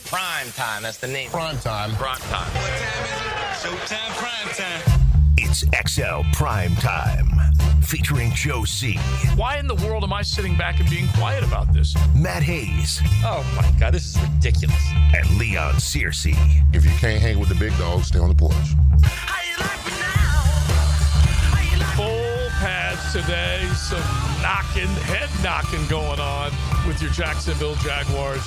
Primetime, that's the name. Primetime. Primetime. What time is it? Showtime, primetime. It's XL Primetime, featuring Joe C. Why in the world am I sitting back and being quiet about this? Matt Hayes. Oh, my God, this is ridiculous. And Leon Searcy. If you can't hang with the big dogs, stay on the porch. How you like me now? How you like Full pads today, some head knocking going on with your Jacksonville Jaguars.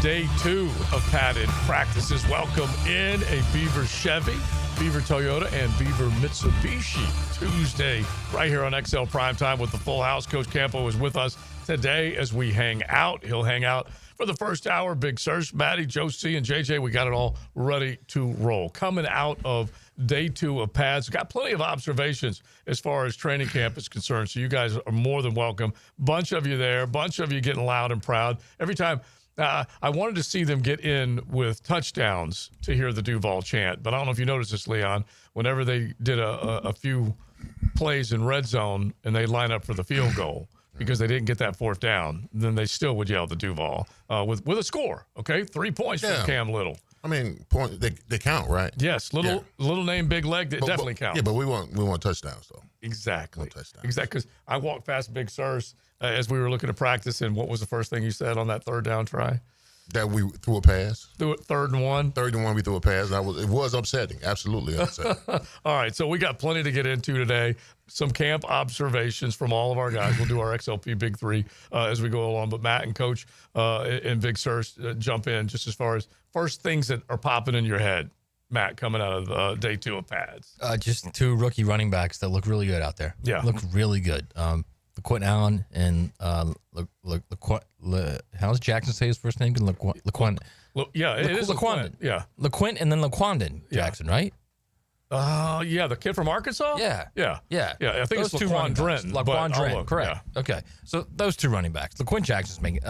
Day 2 of padded practices. Welcome in a Beaver Chevy, Beaver Toyota, and Beaver Mitsubishi Tuesday right here on XL Primetime with the full house. Coach Campo is with us today as we hang out. He'll hang out for the first hour. Big Search, Maddie, Joe C, and JJ. We got it all ready to roll. Coming out of day 2 of pads. Got plenty of observations as far as training camp is concerned, so you guys are more than welcome. Bunch of you there, bunch of you getting loud and proud. Every time I wanted to see them get in with touchdowns to hear the Duval chant, but I don't know if you noticed this, Leon. Whenever they did a few plays in red zone and they line up for the field goal because they didn't get that fourth down, then they still would yell the Duval with a score. Okay, 3 points from Cam Little. I mean, they count, right? Yes, little name, big leg, that definitely counts. Yeah, but we want touchdowns though. Exactly. Touchdowns. Exactly. Because I walked past Big Sirs as we were looking to practice, and what was the first thing you said on that third down try? That we threw a pass. Threw it 3rd and 1. 3rd and 1, we threw a pass. It was upsetting. Absolutely upsetting. All right, so we got plenty to get into today. Some camp observations from all of our guys. We'll do our XLP Big 3 as we go along. But Matt and Coach and Big Sirs jump in just as far as first things that are popping in your head. Matt, coming out of day 2 of pads. Just 2 rookie running backs that look really good out there. Yeah. Look really good. LaQuint Allen and how does Jackson say his first name? LaQuint. Yeah, it is LaQuint. Yeah. LaQuint and then LaQuandon Jackson, right? Yeah, the kid from Arkansas? Yeah. I think those it's LaQuan Dren. LaQuan Dren, correct. Yeah. Okay, so those 2 running backs. LaQuint Jackson's making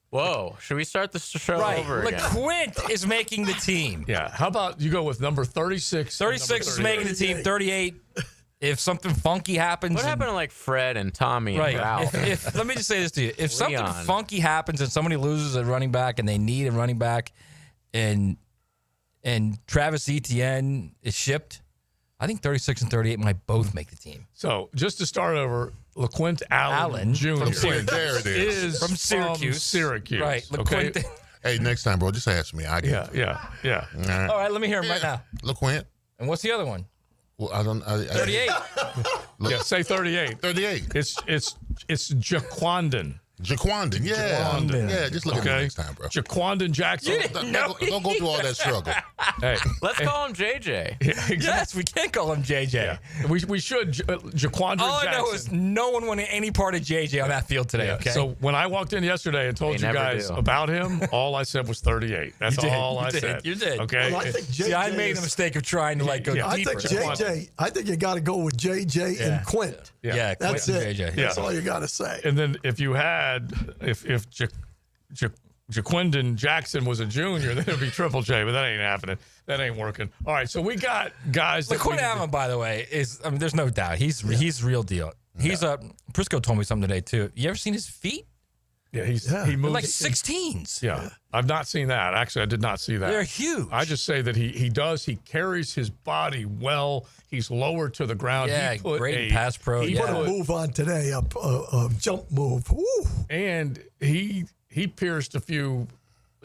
Whoa, should we start the show over again? LaQuint is making the team. Yeah, how about you go with number 36? 36 is making the team. 38. If something funky happens, What happened to like Fred and Tommy and Ralph? If let me just say this to you: if something Leon. funky happens and somebody loses a running back and they need a running back, and Travis Etienne is shipped, I think 36 and 38 might both make the team. So just to start over, LaQuint Allen Jr. From there it is. From Syracuse. Right. Okay. LaQuint. Hey, next time, bro, just ask me. I get it. Yeah. All right, let me hear him right now. LaQuint. And what's the other one? Well, I don't. 38. Yeah, say 38. 38. It's Jaquandon. Jaquandon. Yeah. Yeah, just look at me next time, bro. Jaquandon Jackson. Don't go through all that struggle. Hey, Let's call him JJ. Yes, we can't call him JJ. Yeah. We should. Jaquandon All Jackson. I know is no one wanted any part of JJ on that field today, okay? So when I walked in yesterday and told They you never guys do. about him, all I said was 38. That's all I said. You did. Okay. Well, I think JJ See, I made the mistake of trying to go Yeah. I deeper. think I think you got to go with JJ and Quint. Yeah, That's Quint it. and JJ. That's all you got to say. And then if you had, if Jaquindon Jackson was a junior, then it'd be Triple J, but that ain't happening. That ain't working. All right, so we got guys. LaQuint Allen, by the way, there's no doubt. He's real deal. He's Prisco told me something today, too. You ever seen his feet? Yeah, he They're moves like 16s. Yeah, I've not seen that. Actually, I did not see that. They're huge. I just say that he carries his body well. He's lower to the ground. Yeah, he put great pass pro. He Yeah. Put a move on today, a jump move. Woo. and he pierced a few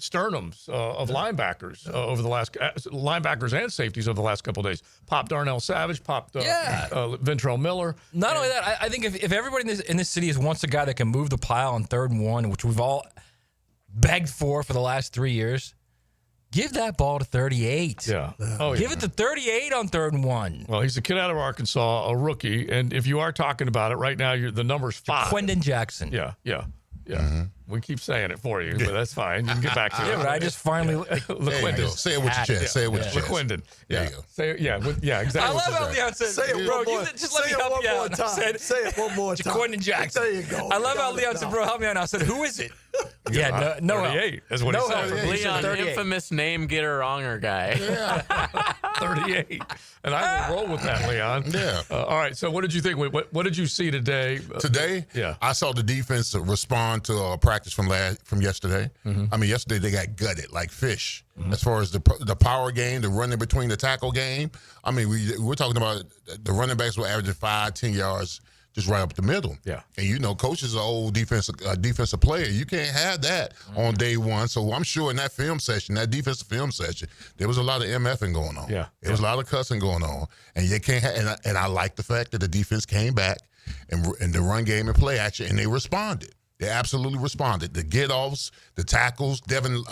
sternums of linebackers over the last linebackers and safeties over the last couple of days. Popped Darnell Savage, popped Ventrell Miller. Not only that, I think if everybody in this city wants a guy that can move the pile on 3rd and 1, which we've all begged for the last 3 years, give that ball to 38. Yeah. Give it to 38 on 3rd and 1. Well, he's a kid out of Arkansas, a rookie, and if you are talking about it right now, the number's 5. Quindon Jackson. Yeah. Mm-hmm. We keep saying it for you, but that's fine. You can get back to it. Yeah, but I just finally LaQuindon. Say it with your chest. Say it with your chest. LaQuindon. There Yeah. you go. Say it, exactly. I love how what you Leon said, Say it bro, one more. just let Say me it help one you more out. time. I said, Say it one more time. Quindon Jackson. There you go. I love how You got Leon it said, now. bro, help me out. I said, who is it? Yeah, no 38 is what no he said. help. Leon, 38. infamous name getter wronger guy. 38. And I will roll with that, Leon. Yeah. All right. So what did you think? What did you see today? Today, Yeah. I saw the defense respond to practice from yesterday. I mean, yesterday they got gutted like fish. As far as the power game, the running between the tackle game. I mean, we're talking about the running backs were averaging 5-10 yards just right up the middle. Yeah. And you know, coach is an old defensive player. You can't have that on day one. So I'm sure in that defensive film session, there was a lot of MFing going on. Yeah. There was a lot of cussing going on. And you can't have, and I like the fact that the defense came back and the run game and play action, and they responded. They absolutely responded. The get-offs, the tackles, Devin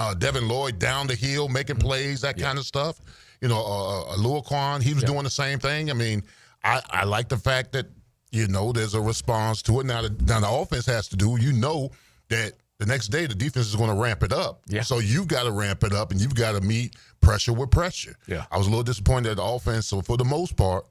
Lloyd down the hill, making plays, that kind of stuff. You know, Luaquan, he was doing the same thing. I mean, I like the fact that, you know, there's a response to it. Now the offense has to do, you know, that the next day the defense is going to ramp it up. Yeah. So you've got to ramp it up, and you've got to meet pressure with pressure. Yeah. I was a little disappointed at the offense, so for the most part,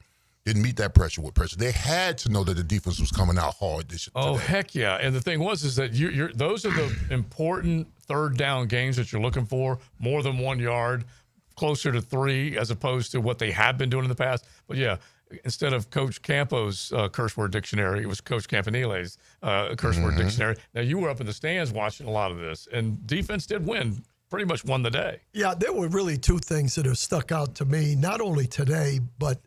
didn't meet that pressure with pressure. They had to know that the defense was coming out hard this year. Oh, heck yeah. And the thing is that you're those are the important third down games that you're looking for, more than 1 yard, closer to 3, as opposed to what they have been doing in the past. But, yeah, instead of Coach Campo's curse word dictionary, it was Coach Campanile's curse word dictionary. Now, you were up in the stands watching a lot of this, and defense did win, pretty much won the day. Yeah, there were really two things that have stuck out to me, not only today, but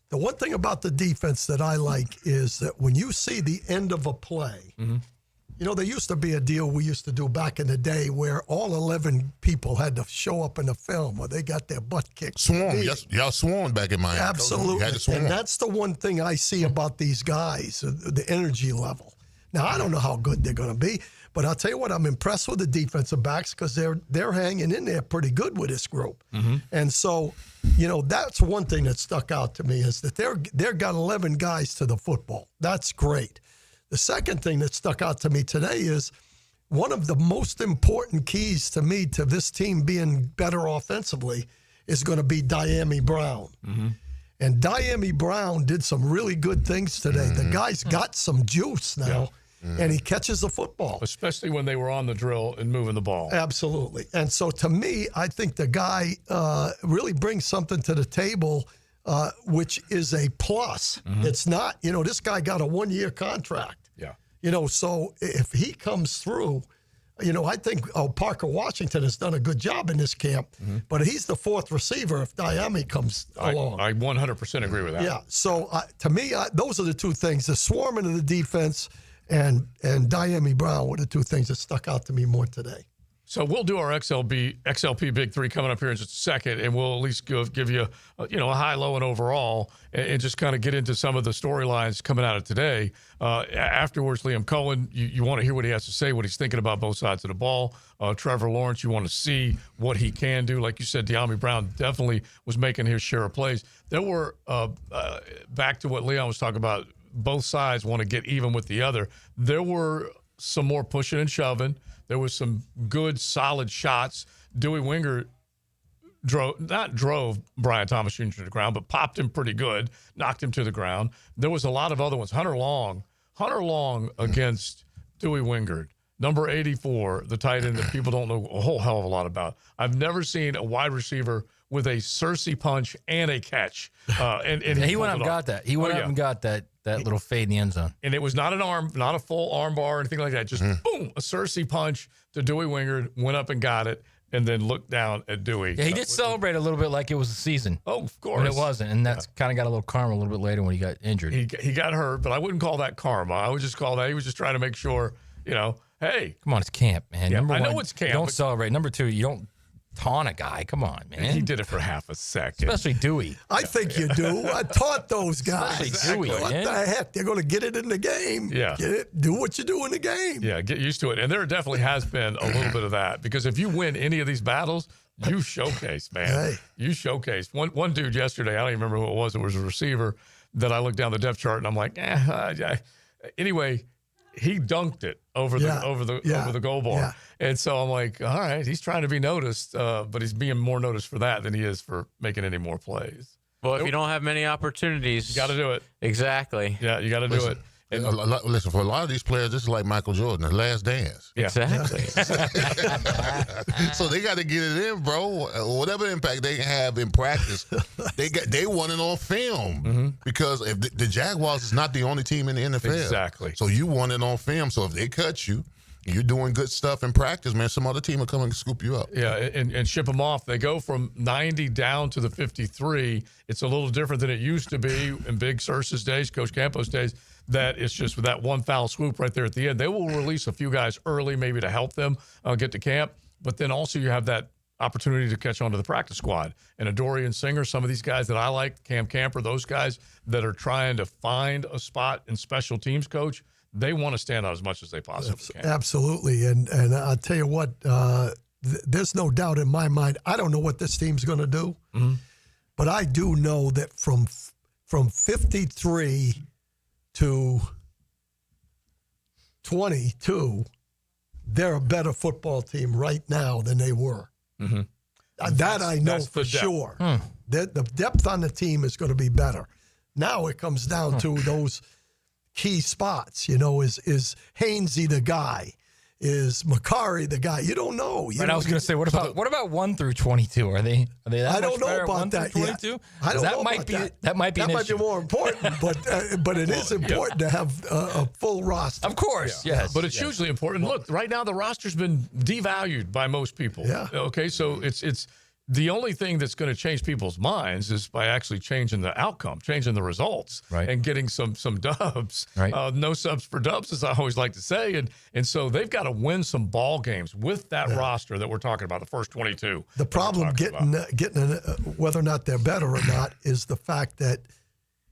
the one thing about the defense that I like is that when you see the end of a play, you know, there used to be a deal we used to do back in the day where all 11 people had to show up in the film or they got their butt kicked. Swarm. Yes, y'all swarm back in Miami. Absolutely. You had to swarm. And that's the one thing I see about these guys, the energy level. Now, I don't know how good they're going to be, but I'll tell you what, I'm impressed with the defensive backs because they're hanging in there pretty good with this group. And so, you know, that's one thing that stuck out to me is that they've got 11 guys to the football. That's great. The second thing that stuck out to me today is one of the most important keys to me to this team being better offensively is going to be Diami Brown. And Diami Brown did some really good things today. The guy's got some juice now, and he catches the football. Especially when they were on the drill and moving the ball. Absolutely. And so to me, I think the guy really brings something to the table, which is a plus. It's not, you know, this guy got a 1-year contract. Yeah. You know, so if he comes through, you know, I think Parker Washington has done a good job in this camp, but he's the fourth receiver if Diami comes along. I 100% agree with that. Yeah. So to me, those are the two things: the swarming of the defense and Diami Brown were the two things that stuck out to me more today. So we'll do our XLP Big Three coming up here in just a second, and we'll at least give you a high, low, and overall, and just kind of get into some of the storylines coming out of today. Afterwards, Liam Cohen, you want to hear what he has to say, what he's thinking about both sides of the ball. Trevor Lawrence, you want to see what he can do. Like you said, Diami Brown definitely was making his share of plays. There were, back to what Leon was talking about, both sides want to get even with the other. There were some more pushing and shoving. There was some good, solid shots. Dewey Wingert drove Brian Thomas Jr. to the ground, but popped him pretty good, knocked him to the ground. There was a lot of other ones. Hunter Long against Dewey Wingert. Number 84, the tight end that people don't know a whole hell of a lot about. I've never seen a wide receiver with a Cersei punch and a catch. And he went up and got that. He went up and got that little fade in the end zone. And it was not not a full arm bar or anything like that. Just boom, a Cersei punch to Dewey Wingert, went up and got it, and then looked down at Dewey. Yeah, he did celebrate a little bit like it was a season. Oh, of course. But it wasn't, and that's kind of got a little karma a little bit later when he got injured. He got hurt, but I wouldn't call that karma. I would just call that he was just trying to make sure, hey. Come on, it's camp, man. Yeah, Number I know one, it's camp. You don't celebrate. Number two, you don't taunt a guy. Come on, man. He did it for half a second. Especially Dewey. I think you do. I taught those guys. Especially Dewey, What man. the heck? They're going to get it in the game. Yeah. Get it. Do what you do in the game. Yeah, get used to it. And there definitely has been a little bit of that because if you win any of these battles, you showcase, man. Hey. You showcase. One dude yesterday, I don't even remember who it was. It was a receiver that I looked down the depth chart and I'm like, anyway, he dunked it over the goal bar. Yeah. And so I'm like, all right, he's trying to be noticed, but he's being more noticed for that than he is for making any more plays. Well, if you don't have many opportunities, You got to do it. Exactly. Yeah, you got to do it. Listen, for a lot of these players, this is like Michael Jordan, the last dance. Yeah. Exactly. So they got to get it in, bro. Whatever impact they have in practice, they want it on film because if the Jaguars is not the only team in the NFL. Exactly. So you want it on film. So if they cut you, you're doing good stuff in practice, man. Some other team will come and scoop you up. Yeah, and ship them off. They go from 90 down to the 53. It's a little different than it used to be in Big Surce's days, Coach Campos' days. That it's just with that one foul swoop right there at the end. They will release a few guys early, maybe to help them get to camp. But then also you have that opportunity to catch on to the practice squad. And a Dorian Singer, some of these guys that I like, Cam Camper, those guys that are trying to find a spot in special teams, Coach, they want to stand out as much as they possibly can. Absolutely. And I'll tell you what, there's no doubt in my mind, I don't know what this team's going to do, but I do know that from 53 to 22, they're a better football team right now than they were. That I know for sure. The depth on the team is going to be better. Now it comes down to those key spots. You know, is Hainsey the guy? Is Macari the guy? You don't know. And I was going to say, what about 1 through 22? Are they that I don't much know better, about 1 that through yet. 22? I don't know about that. That might be more important, but it is important to have a full roster. Of course, yes. But it's hugely important. Look, right now the roster's been devalued by most people. Yeah. Okay, so it's the only thing that's going to change people's minds is by actually changing the outcome, changing the results, right, and getting some dubs. Right. No subs for dubs, as I always like to say. And so they've got to win some ball games with that roster that we're talking about, the first 22. The problem getting whether or not they're better or not is the fact that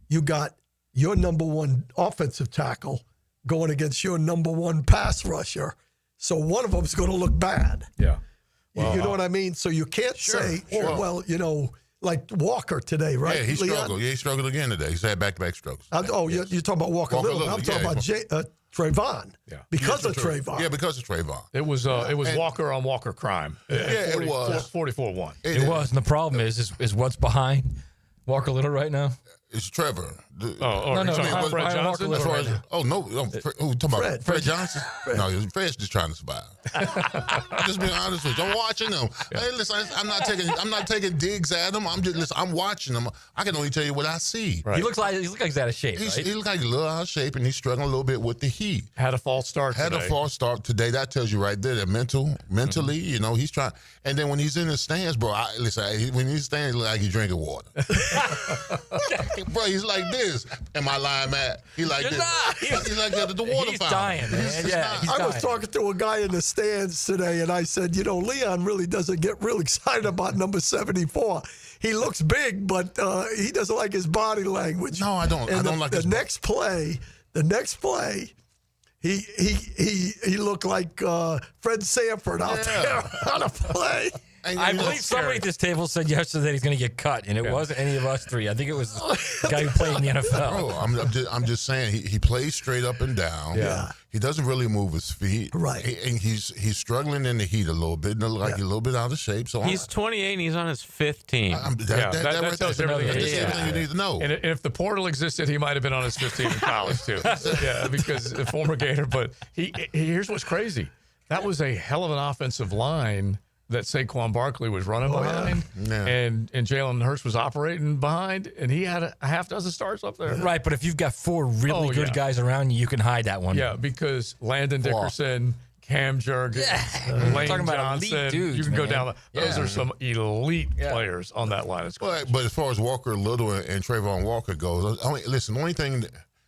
you got your number one offensive tackle going against your number one pass rusher. So one of them is going to look bad. Yeah. Well, you know what I mean? So you can't say, well, you know, like Walker today, right? Yeah, he Leon? struggled. Yeah, he struggled again today. He's had back-to-back struggles. You're talking about Walker Little. I'm talking about Trayvon. Yeah. Because of Trayvon. Yeah, because of Trayvon. It was Walker on Walker crime. It was 44-1. It was, and the problem is what's behind Walker Little right now. It's Trevor. No, Fred Johnson. Talking about Fred Johnson? No, Fred's just trying to survive. I'm just being honest with you. I'm watching him. Hey, listen, I'm not taking digs at him. I'm watching him. I can only tell you what I see. Right. He looks like he's out of shape. Right? He looks like he's a little out of shape, and he's struggling a little bit with the heat. Had a false start today. That tells you right there that mentally, you know, he's trying. And then when he's in the stands, bro, when he's standing, he looks like he's drinking water. Bro, he's like this. Am I lying, Matt? He's like this. He's like that at the water fountain. He's dying, man. I was talking to a guy in the stands today, and I said, you know, Leon really doesn't get real excited about number 74. He looks big, but he doesn't like his body language. No, I don't. And I don't like the next play. He looked like Fred Sanford out there on a play. I believe somebody at this table said yesterday that he's going to get cut, and it wasn't any of us three. I think it was the guy who played in the NFL. Bro, I'm just saying he plays straight up and down. Yeah. He doesn't really move his feet. Right. And he's struggling in the heat a little bit, and like he's a little bit out of shape. So he's 28 and he's on his 5th team. That tells everything. That's everything you need to know. And if the portal existed, he might have been on his 15 in college too. Yeah, because a former Gator. But here's what's crazy. That was a hell of an offensive line that Saquon Barkley was running behind, and Jalen Hurts was operating behind, and he had a half dozen starts up there. Right, but if you've got four really good guys around you can hide that one. Yeah, because Landon Dickerson, Cam Jurgens, Lane talking about Johnson, elite dudes, you can go down. Those are some elite players on that line. But as far as Walker Little and Trayvon Walker goes, only thing,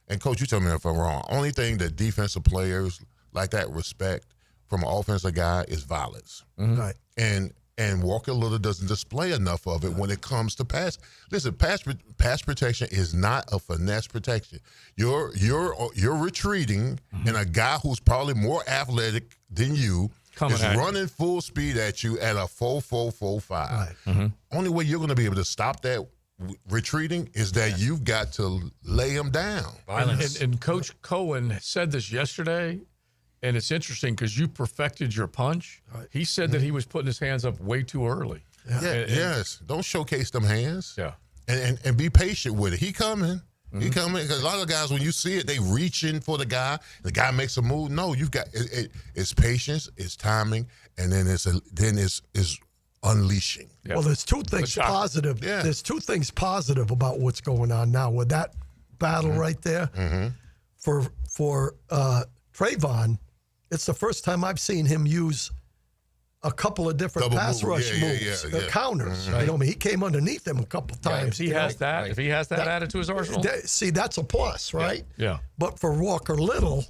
and Coach, you tell me if I'm wrong, only thing that defensive players like that respect from an offensive guy is violence. Mm-hmm. Right. And Walker Little doesn't display enough of it when it comes to pass. Listen, pass protection is not a finesse protection. You're retreating, and a guy who's probably more athletic than you is running full speed at you at a 4.45. Right. Mm-hmm. Only way you're going to be able to stop that retreating is that you've got to lay him down. And Coach Cohen said this yesterday. And it's interesting because you perfected your punch. Right. He said that he was putting his hands up way too early. Yes. Don't showcase them hands. Yeah. And be patient with it. He coming. He come in because a lot of guys, when you see it, they reaching for the guy makes a move. No, you've got it's patience, it's timing, and then it's unleashing. Yeah. Well, there's two things positive. Yeah. There's two things positive about what's going on now with that battle right there. For Trayvon, it's the first time I've seen him use a couple of different Double pass move. rush Yeah, moves, yeah. counters. You know what I mean? He came underneath them a couple times. If he has that, if he has that added to his arsenal, See, that's a plus, right? Yeah. But for Walker Little,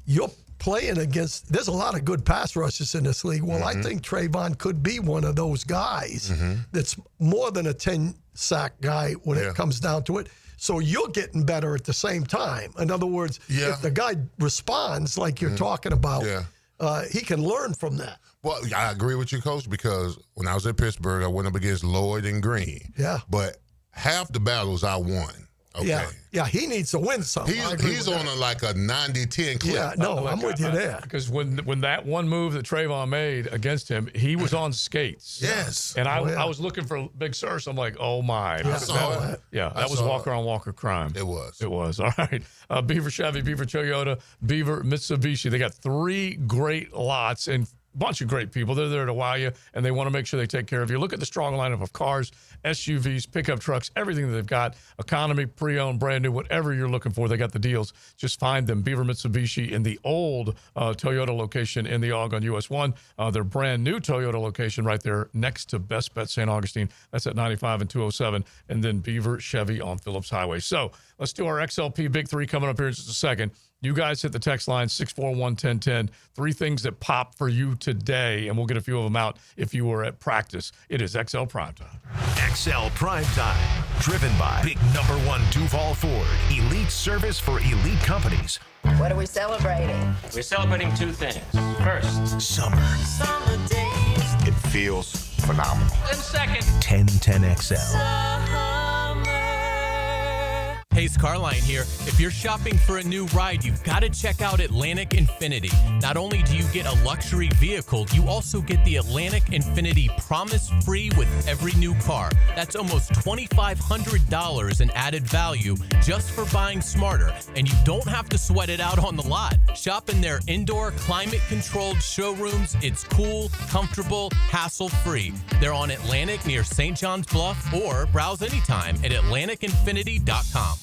you're playing against. There's a lot of good pass rushes in this league. Well, I think Trayvon could be one of those guys that's more than a 10-sack guy when it comes down to it. So you're getting better at the same time. In other words, if the guy responds like you're talking about, he can learn from that. Well, I agree with you, Coach, because when I was at Pittsburgh, I went up against Lloyd and Green. Yeah. But half the battles I won. Okay. Yeah, he needs to win something. He's on like a 90-10 clip. Yeah, no, I'm with you there. Because when that one move that Trayvon made against him, he was on skates. Yes. And I was looking for Big Sur, so I'm like, oh my. I saw that. Yeah, that was Walker on Walker crime. It was. It was. All right. Beaver Chevy, Beaver Toyota, Beaver Mitsubishi. They got 3 great lots and bunch of great people. They're there to wow you, and they want to make sure they take care of you. Look at the strong lineup of cars, SUVs, pickup trucks, everything that they've got. Economy, pre-owned, brand new, whatever you're looking for, they got the deals. Just find them. Beaver Mitsubishi in the old Toyota location in the AUG on US 1. Their brand new Toyota location right there next to Best Bet St. Augustine. That's at 95 and 207. And then Beaver Chevy on Phillips Highway. So let's do our XLP Big 3 coming up here in just a second. You guys hit the text line 641-1010. 3 things that pop for you today, and we'll get a few of them out if you were at practice. It is XL Primetime. XL Primetime, driven by Big Number 1 Duval Ford, elite service for elite companies. What are we celebrating? We're celebrating 2 things. First, Summer, Summer days. It feels phenomenal. and second, 1010 XL. Hayes Carline here. If you're shopping for a new ride, you've got to check out Atlantic Infinity. Not only do you get a luxury vehicle, you also get the Atlantic Infinity Promise Free with every new car. That's almost $2,500 in added value just for buying smarter. And you don't have to sweat it out on the lot. Shop in their indoor climate-controlled showrooms. It's cool, comfortable, hassle-free. They're on Atlantic near St. John's Bluff, or browse anytime at atlanticinfinity.com.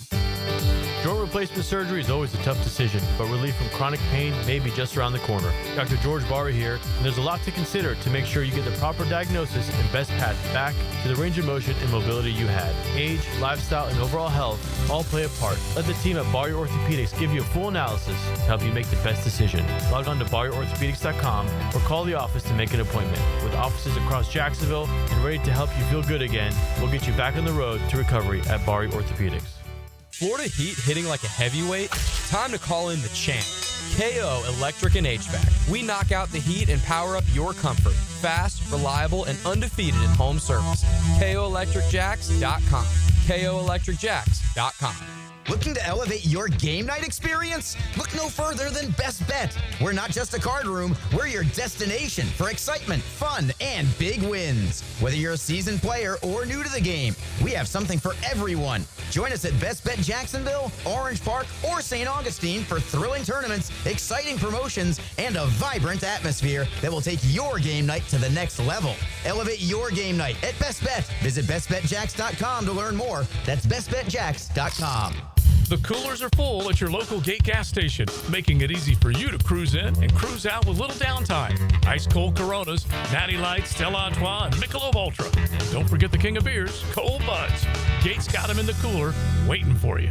Joint replacement surgery is always a tough decision, but relief from chronic pain may be just around the corner. Dr. George Barber here, and there's a lot to consider to make sure you get the proper diagnosis and best path back to the range of motion and mobility you had. Age, lifestyle, and overall health all play a part. Let the team at Barrier Orthopedics give you a full analysis to help you make the best decision. Log on to barrierorthopedics.com or call the office to make an appointment. With offices across Jacksonville and ready to help you feel good again, we'll get you back on the road to recovery at Barrier Orthopedics. Florida Heat hitting like a heavyweight? Time to call in the champ. KO Electric and HVAC. We knock out the heat and power up your comfort. Fast, reliable, and undefeated in home service. KOElectricJacks.com. KOElectricJacks.com. Looking to elevate your game night experience? Look no further than Best Bet. We're not just a card room, we're your destination for excitement, fun, and big wins. Whether you're a seasoned player or new to the game, we have something for everyone. Join us at Best Bet Jacksonville, Orange Park, or St. Augustine for thrilling tournaments, exciting promotions, and a vibrant atmosphere that will take your game night to the next level. Elevate your game night at Best Bet. Visit bestbetjacks.com to learn more. That's bestbetjacks.com. The coolers are full at your local Gate gas station, making it easy for you to cruise in and cruise out with little downtime. Ice cold Coronas, Natty Lights, Stella Artois, and Michelob Ultra. Don't forget the king of beers, Cold Buds. Gates got them in the cooler, waiting for you.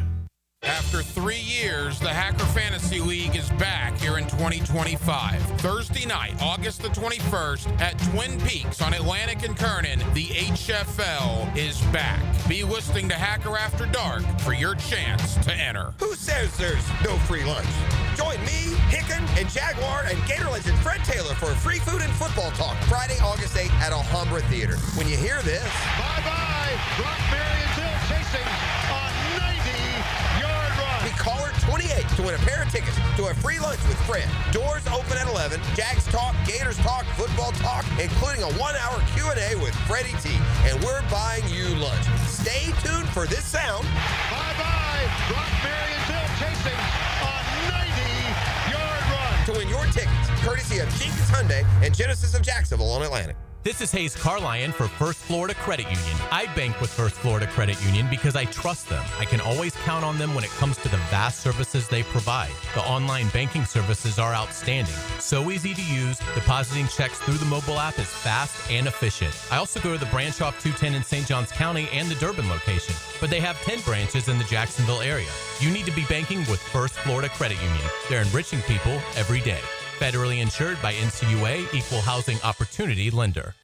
After 3 years, the Hacker Fantasy League is back here in 2025. Thursday night, August the 21st, at Twin Peaks on Atlantic and Kernan, the HFL is back. Be listening to Hacker After Dark for your chance to enter. Who says there's no free lunch? Join me, Hicken, and Jaguar and Gator legend Fred Taylor for free food and football talk Friday, August 8th at Alhambra Theater. When you hear this... Bye-bye! Brock Marion still chasing on 90-yard run. Be caller 28 to win a pair of tickets to a free lunch with Fred. Doors open at 11. Jags talk, Gators talk, football talk, including a 1-hour Q&A with Freddie T. And we're buying you lunch. Stay tuned for this sound. Bye-bye! high. Brock Marionville chasing a 90-yard run. To win your tickets, courtesy of Jenkins Hyundai and Genesis of Jacksonville on Atlantic. This is Hayes Carlyon for First Florida Credit Union. I bank with First Florida Credit Union because I trust them. I can always count on them when it comes to the vast services they provide. The online banking services are outstanding. So easy to use. Depositing checks through the mobile app is fast and efficient. I also go to the branch off 210 in St. Johns County and the Durbin location, but they have 10 branches in the Jacksonville area. You need to be banking with First Florida Credit Union. They're enriching people every day. Federally insured by NCUA, Equal Housing Opportunity Lender.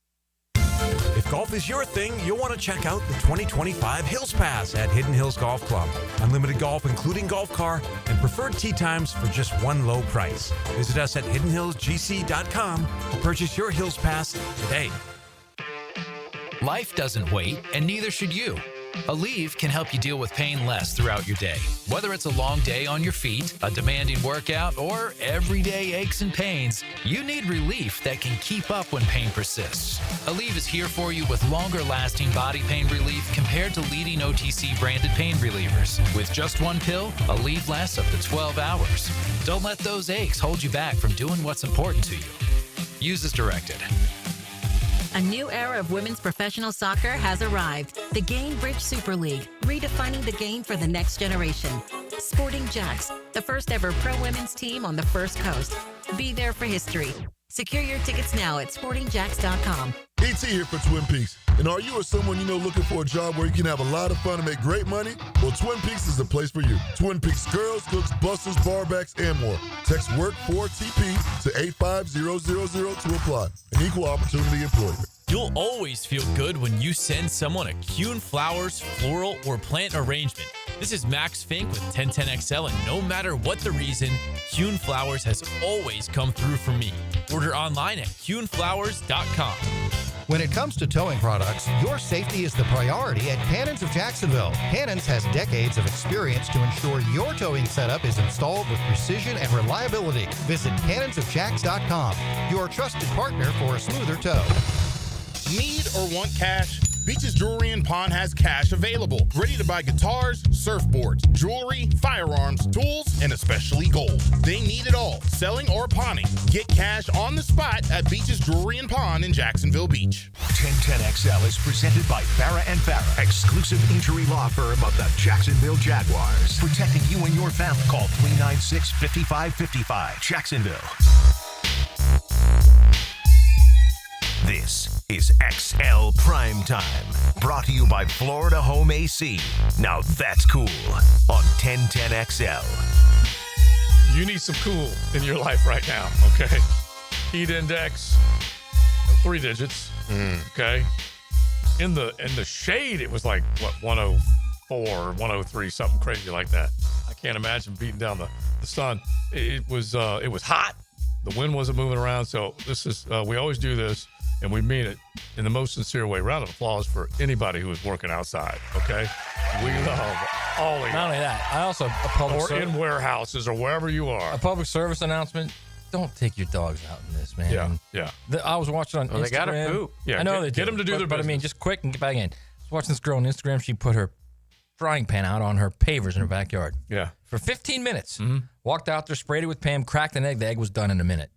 If golf is your thing, you'll want to check out the 2025 Hills Pass at Hidden Hills Golf Club. Unlimited golf, including golf car, and preferred tee times for just one low price. Visit us at hiddenhillsgc.com to purchase your Hills Pass today. Life doesn't wait, and neither should you. Aleve can help you deal with pain less throughout your day. Whether it's a long day on your feet, a demanding workout, or everyday aches and pains, you need relief that can keep up when pain persists. Aleve is here for you with longer-lasting body pain relief compared to leading OTC branded pain relievers. With just one pill, Aleve lasts up to 12 hours. Don't let those aches hold you back from doing what's important to you. Use as directed. A new era of women's professional soccer has arrived. The Gainbridge Super League, redefining the game for the next generation. Sporting Jacks, the first ever pro women's team on the First Coast. Be there for history. Secure your tickets now at sportingjacks.com. ET here for Twin Peaks. And are you or someone you know looking for a job where you can have a lot of fun and make great money? Well, Twin Peaks is the place for you. Twin Peaks girls, cooks, busters, barbacks, and more. Text WORK4TP to 85000 to apply. An equal opportunity employer. You'll always feel good when you send someone a Kuhn Flowers floral or plant arrangement. This is Max Fink with 1010XL, and no matter what the reason, Kuhn Flowers has always come through for me. Order online at kuhnflowers.com. When it comes to towing products, your safety is the priority at Cannons of Jacksonville. Cannons has decades of experience to ensure your towing setup is installed with precision and reliability. Visit cannonsofjacks.com, your trusted partner for a smoother tow. Need or want cash? Beach's Jewelry and Pawn has cash available. Ready to buy guitars, surfboards, jewelry, firearms, tools, and especially gold. They need it all, selling or pawning. Get cash on the spot at Beach's Jewelry and Pawn in Jacksonville Beach. 1010XL is presented by Farrah & Farrah, exclusive injury law firm of the Jacksonville Jaguars. Protecting you and your family. Call 396-5555. Jacksonville. This is XL Primetime, brought to you by Florida Home AC. Now that's cool on 1010XL. You need some cool in your life right now, okay? Heat index, 3 digits, okay? In the shade, it was like, what, 104 or 103, something crazy like that. I can't imagine beating down the sun. It was hot. The wind wasn't moving around, so this is, we always do this. And we mean it in the most sincere way. Round of applause for anybody who is working outside, okay? We love all of you. Not only that, I also, or in warehouses or wherever you are. A public service announcement, don't take your dogs out in this, man. Yeah. I was watching on Instagram. They got to poop. Yeah, I know they get them to do their But I business. mean, just quick and get back in. I was watching this girl on Instagram. She put her frying pan out on her pavers in her backyard. Yeah. For 15 minutes. Walked out there, sprayed it with Pam, cracked an egg. The egg was done in a minute.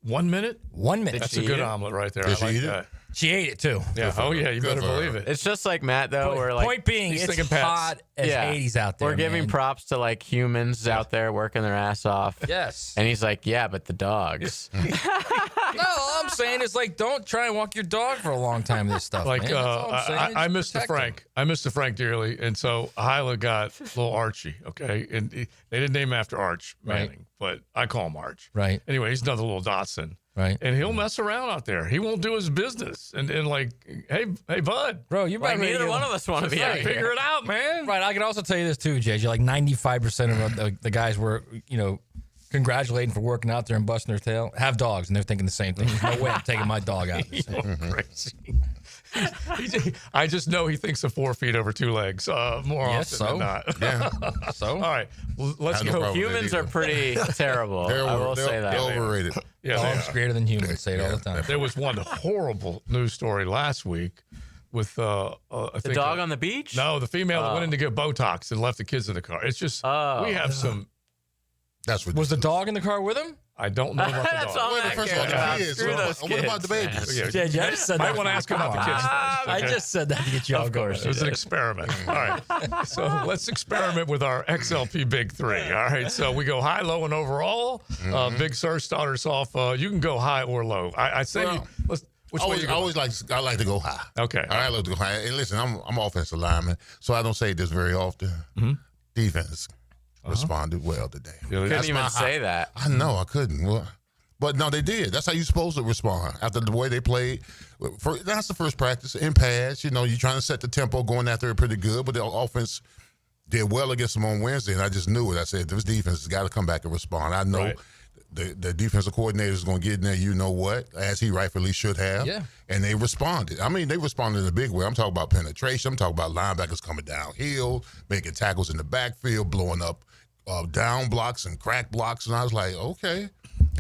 1 minute? 1 minute. That's a good omelet right there. Did I she like eat that. it? She ate it too. Yeah. Oh, yeah. You better believe it. It's just like Matt, though. We're like, Point being, he's it's thinking pets. hot as 80s out there. We're giving man. props to like humans out there working their ass off. Yes. And he's like, yeah, but the dogs. No, all I'm saying is like, don't try and walk your dog for a long time. This stuff, Like, man. That's all I'm saying. I Just missed the protect Frank. them. I missed the Frank dearly. And so Hyla got little Archie, okay? And they didn't name him after Arch Manning, but I call him Arch. Right. Anyway, he's another little Dotson. Right. And he'll mess around out there. He won't do his business. And like, hey, bud. Bro, you're Like, about ready neither to one of us want to be out Figure here. it out, man. Right. I can also tell you this too, JJ. Like 95% of the guys were, congratulating for working out there and busting their tail. Have dogs, and they're thinking the same thing. There's no way I'm taking my dog out. Crazy. I just know he thinks of 4 feet over 2 legs more often than not. Yeah. So? All right. Well, let's Have no go. problem with Humans that are pretty terrible. I will say that. They're overrated. Yeah, Dogs greater than humans. Say it all the time. There was one horrible news story last week with I think The dog on the beach? No, the female that went in to get Botox and left the kids in the car. It's just we have some. That's Was the dog in the car with him? I don't know about the That's dog. all I First of care all, about. the kids. Screw those What about the kids, babies? Yeah, Yeah, I just said might that. want to ask about the kids first. I okay? just said that to get you off Of course, it was an experiment. All right, so let's experiment with our XLP Big Three. All right, so we go high, low, and overall. Big Sur, start us off. You can go high or low. I say let's. Which way you I like to go high. Okay, I like to go high. And listen, I'm offensive lineman, so I don't say this very often. Defense responded well today. Couldn't even say that. I know I couldn't. Well, but no, they did. That's how you're supposed to respond after the way they played. That's the first practice in pads. You're trying to set the tempo, going after it pretty good. But the offense did well against them on Wednesday, and I just knew it. I said this defense has got to come back and respond. I know the defensive coordinator is going to get in there. You know what, as he rightfully should have. Yeah. And they responded. I mean, they responded in a big way. I'm talking about penetration. I'm talking about linebackers coming downhill, making tackles in the backfield, blowing up down blocks and crack blocks. And I was like, okay,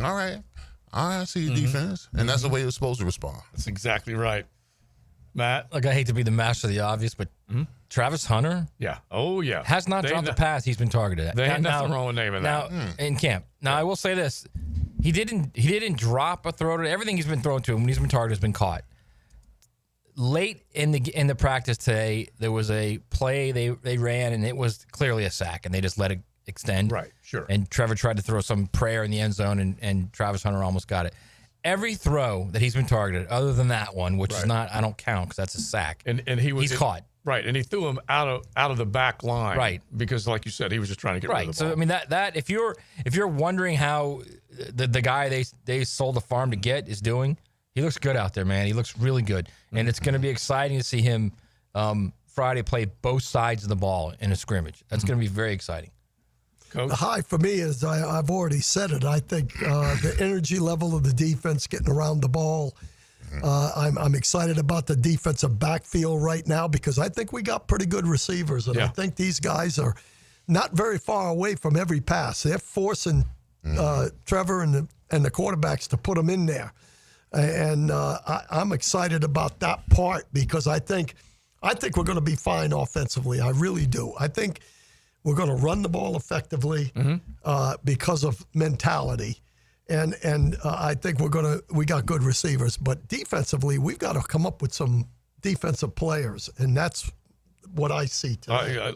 all right, I see your defense. And that's the way it's supposed to respond. That's exactly right. Matt? Like, I hate to be the master of the obvious, but Travis Hunter has not dropped a pass he's been targeted. They ain't nothing wrong with naming that. In camp. Now, I will say this. He didn't drop a throw to everything he's been thrown to him when he's been targeted has been caught. Late in the practice today, there was a play they ran, and it was clearly a sack, and they just let it extend. Right, sure. And Trevor tried to throw some prayer in the end zone, and Travis Hunter almost got it. Every throw that he's been targeted, other than that one, which is not, I don't count because that's a sack. And he's caught. Right, and he threw him out of the back line. Right. Because, like you said, he was just trying to get rid of the ball. So I mean that if you're wondering how the guy they sold the farm to get is doing, he looks good out there, man. He looks really good, and it's going to be exciting to see him Friday play both sides of the ball in a scrimmage. That's going to be very exciting. Coach? The high for me is I've already said it. I think the energy level of the defense getting around the ball. I'm excited about the defensive backfield right now because I think we got pretty good receivers, and I think these guys are not very far away from every pass. They're forcing Trevor and the quarterbacks to put them in there, and I'm excited about that part because I think we're going to be fine offensively. I really do. I think we're going to run the ball effectively because of mentality. And I think we got good receivers, but defensively we've got to come up with some defensive players, and that's what I see today.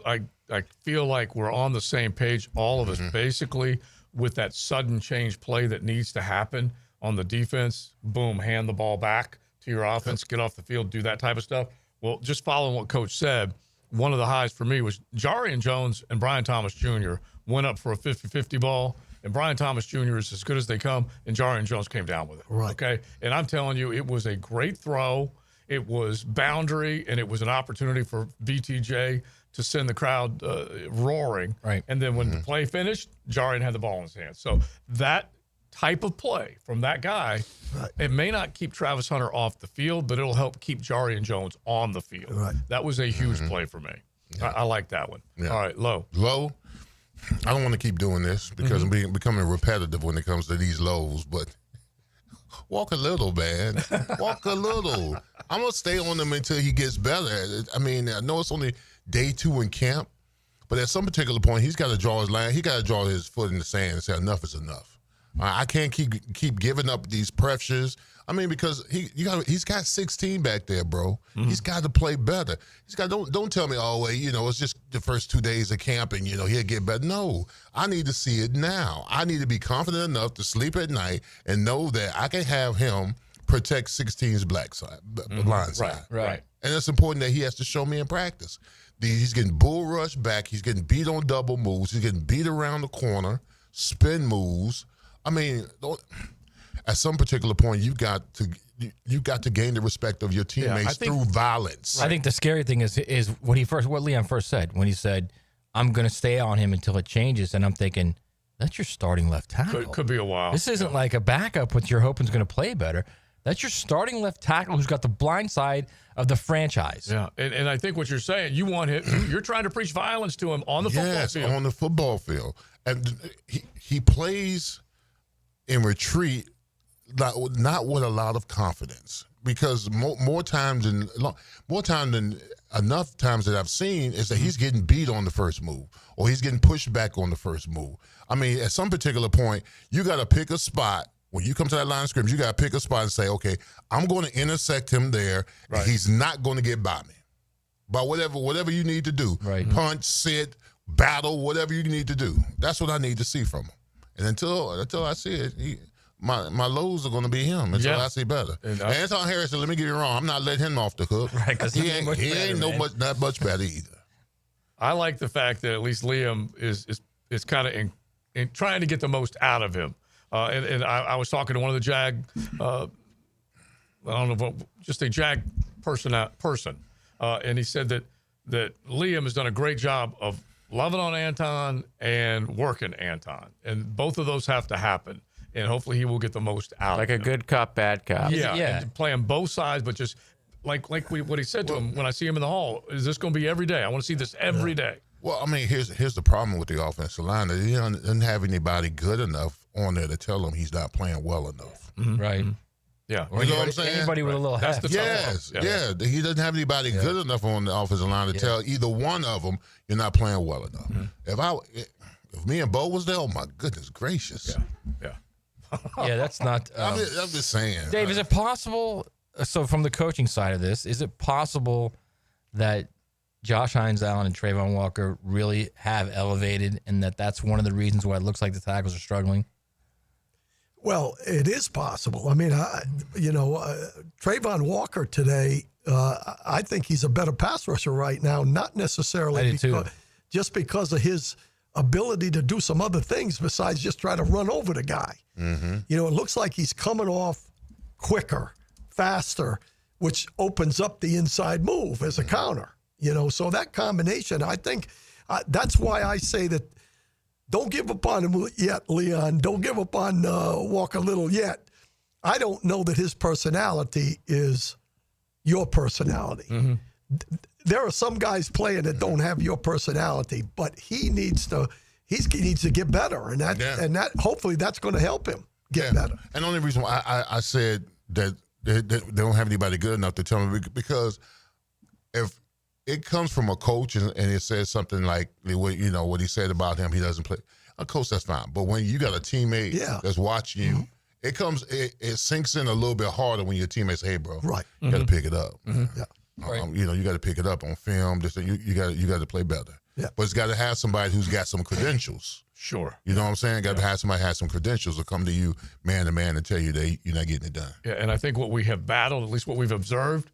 I feel like we're on the same page, all of us, basically, with that sudden change play that needs to happen on the defense. Boom, hand the ball back to your offense, get off the field, do that type of stuff. Well, just following what Coach said, one of the highs for me was Jarian Jones and Brian Thomas Jr. went up for a 50-50 ball. And Brian Thomas Jr. is as good as they come, and Jarian Jones came down with it. Right. Okay? And I'm telling you, it was a great throw. It was boundary, and it was an opportunity for BTJ to send the crowd roaring. Right. And then when the play finished, Jarian had the ball in his hands. So that type of play from that guy, it may not keep Travis Hunter off the field, but it'll help keep Jarian Jones on the field. Right. That was a huge play for me. Yeah. I like that one. Yeah. All right, low. Low. I don't want to keep doing this because I'm becoming repetitive when it comes to these lows, but walk a little, man. Walk a little. I'm going to stay on him until he gets better. I mean, I know it's only day 2 in camp, but at some particular point, he's got to draw his line. He got to draw his foot in the sand and say, enough is enough. I can't keep giving up these pressures. I mean, because he's got 16 back there, bro. He's got to play better. Don't tell me, it's just the first 2 days of camp and he'll get better. No, I need to see it now. I need to be confident enough to sleep at night and know that I can have him protect 16's blind side. Right. And it's important that he has to show me in practice. He's getting bull rush back. He's getting beat on double moves. He's getting beat around the corner, spin moves. I mean, at some particular point, you've got to gain the respect of your teammates through violence. I think the scary thing is what Liam first said when he said, "I'm going to stay on him until it changes," and I'm thinking, that's your starting left tackle. Could be a while. This isn't like a backup which you're hoping is going to play better. That's your starting left tackle who's got the blind side of the franchise. Yeah, and I think what you're saying, you want him. You're trying to preach violence to him on the football field. On the football field, and he plays in retreat not with a lot of confidence, because more times than enough times that I've seen is that he's getting beat on the first move, or he's getting pushed back on the first move. I mean, at some particular point, you got to pick a spot. When you come to that line of scrimmage, you got to pick a spot and say, okay, I'm going to intersect him there. Right. And he's not going to get by me. By whatever you need to do. Right. Punch, sit, battle, whatever you need to do. That's what I need to see from him. And until I see it, my lows are going to be him until I see better. And Anton Harrison, let me get you wrong, I'm not letting him off the hook. Right, because he ain't that much better either. I like the fact that at least Liam is kind of in trying to get the most out of him. And I was talking to one of the Jag, I don't know, just a Jag person, and he said that Liam has done a great job of loving on Anton and working Anton, and both of those have to happen. And hopefully he will get the most out like of him. Like a good cop, bad cop. Yeah. And playing both sides, but just what he said to him when I see him in the hall, is this going to be every day? I want to see this every day. Well, I mean, here's the problem with the offensive line. He doesn't have anybody good enough on there to tell him he's not playing well enough. Mm-hmm. Right. Mm-hmm. Yeah. You know what I'm saying? Anybody with a little heft. Yes. Yeah. He doesn't have anybody good enough on the offensive line to tell either one of them you're not playing well enough. Mm-hmm. If me and Bo was there, oh my goodness gracious. Yeah. Yeah, that's not. I'm just saying. Dave, is it possible? So, from the coaching side of this, is it possible that Josh Hines Allen and Trayvon Walker really have elevated, and that's one of the reasons why it looks like the tackles are struggling? Well, it is possible. I mean, Trayvon Walker today, I think he's a better pass rusher right now, not necessarily just because of his ability to do some other things besides just try to run over the guy. Mm-hmm. You know, it looks like he's coming off quicker, faster, which opens up the inside move as a counter. You know, so that combination, I think that's why I say that don't give up on him yet, Leon. Don't give up on Walker Little yet. I don't know that his personality is your personality. Mm-hmm. There are some guys playing that don't have your personality, but he needs to get better, and that hopefully that's going to help him get better. And the only reason why I said that they don't have anybody good enough to tell me, because if it comes from a coach and it says something like, what he said about him, he doesn't play. A coach, that's fine. But when you got a teammate that's watching you, it sinks in a little bit harder when your teammates say, hey, bro, you got to pick it up. Mm-hmm. Yeah. You got to pick it up on film. You got to play better. Yeah. But it's got to have somebody who's got some credentials. Sure. You know what I'm saying? Got to have somebody who has some credentials to come to you man to man and tell you that you're not getting it done. Yeah, and I think what we have battled, at least what we've observed,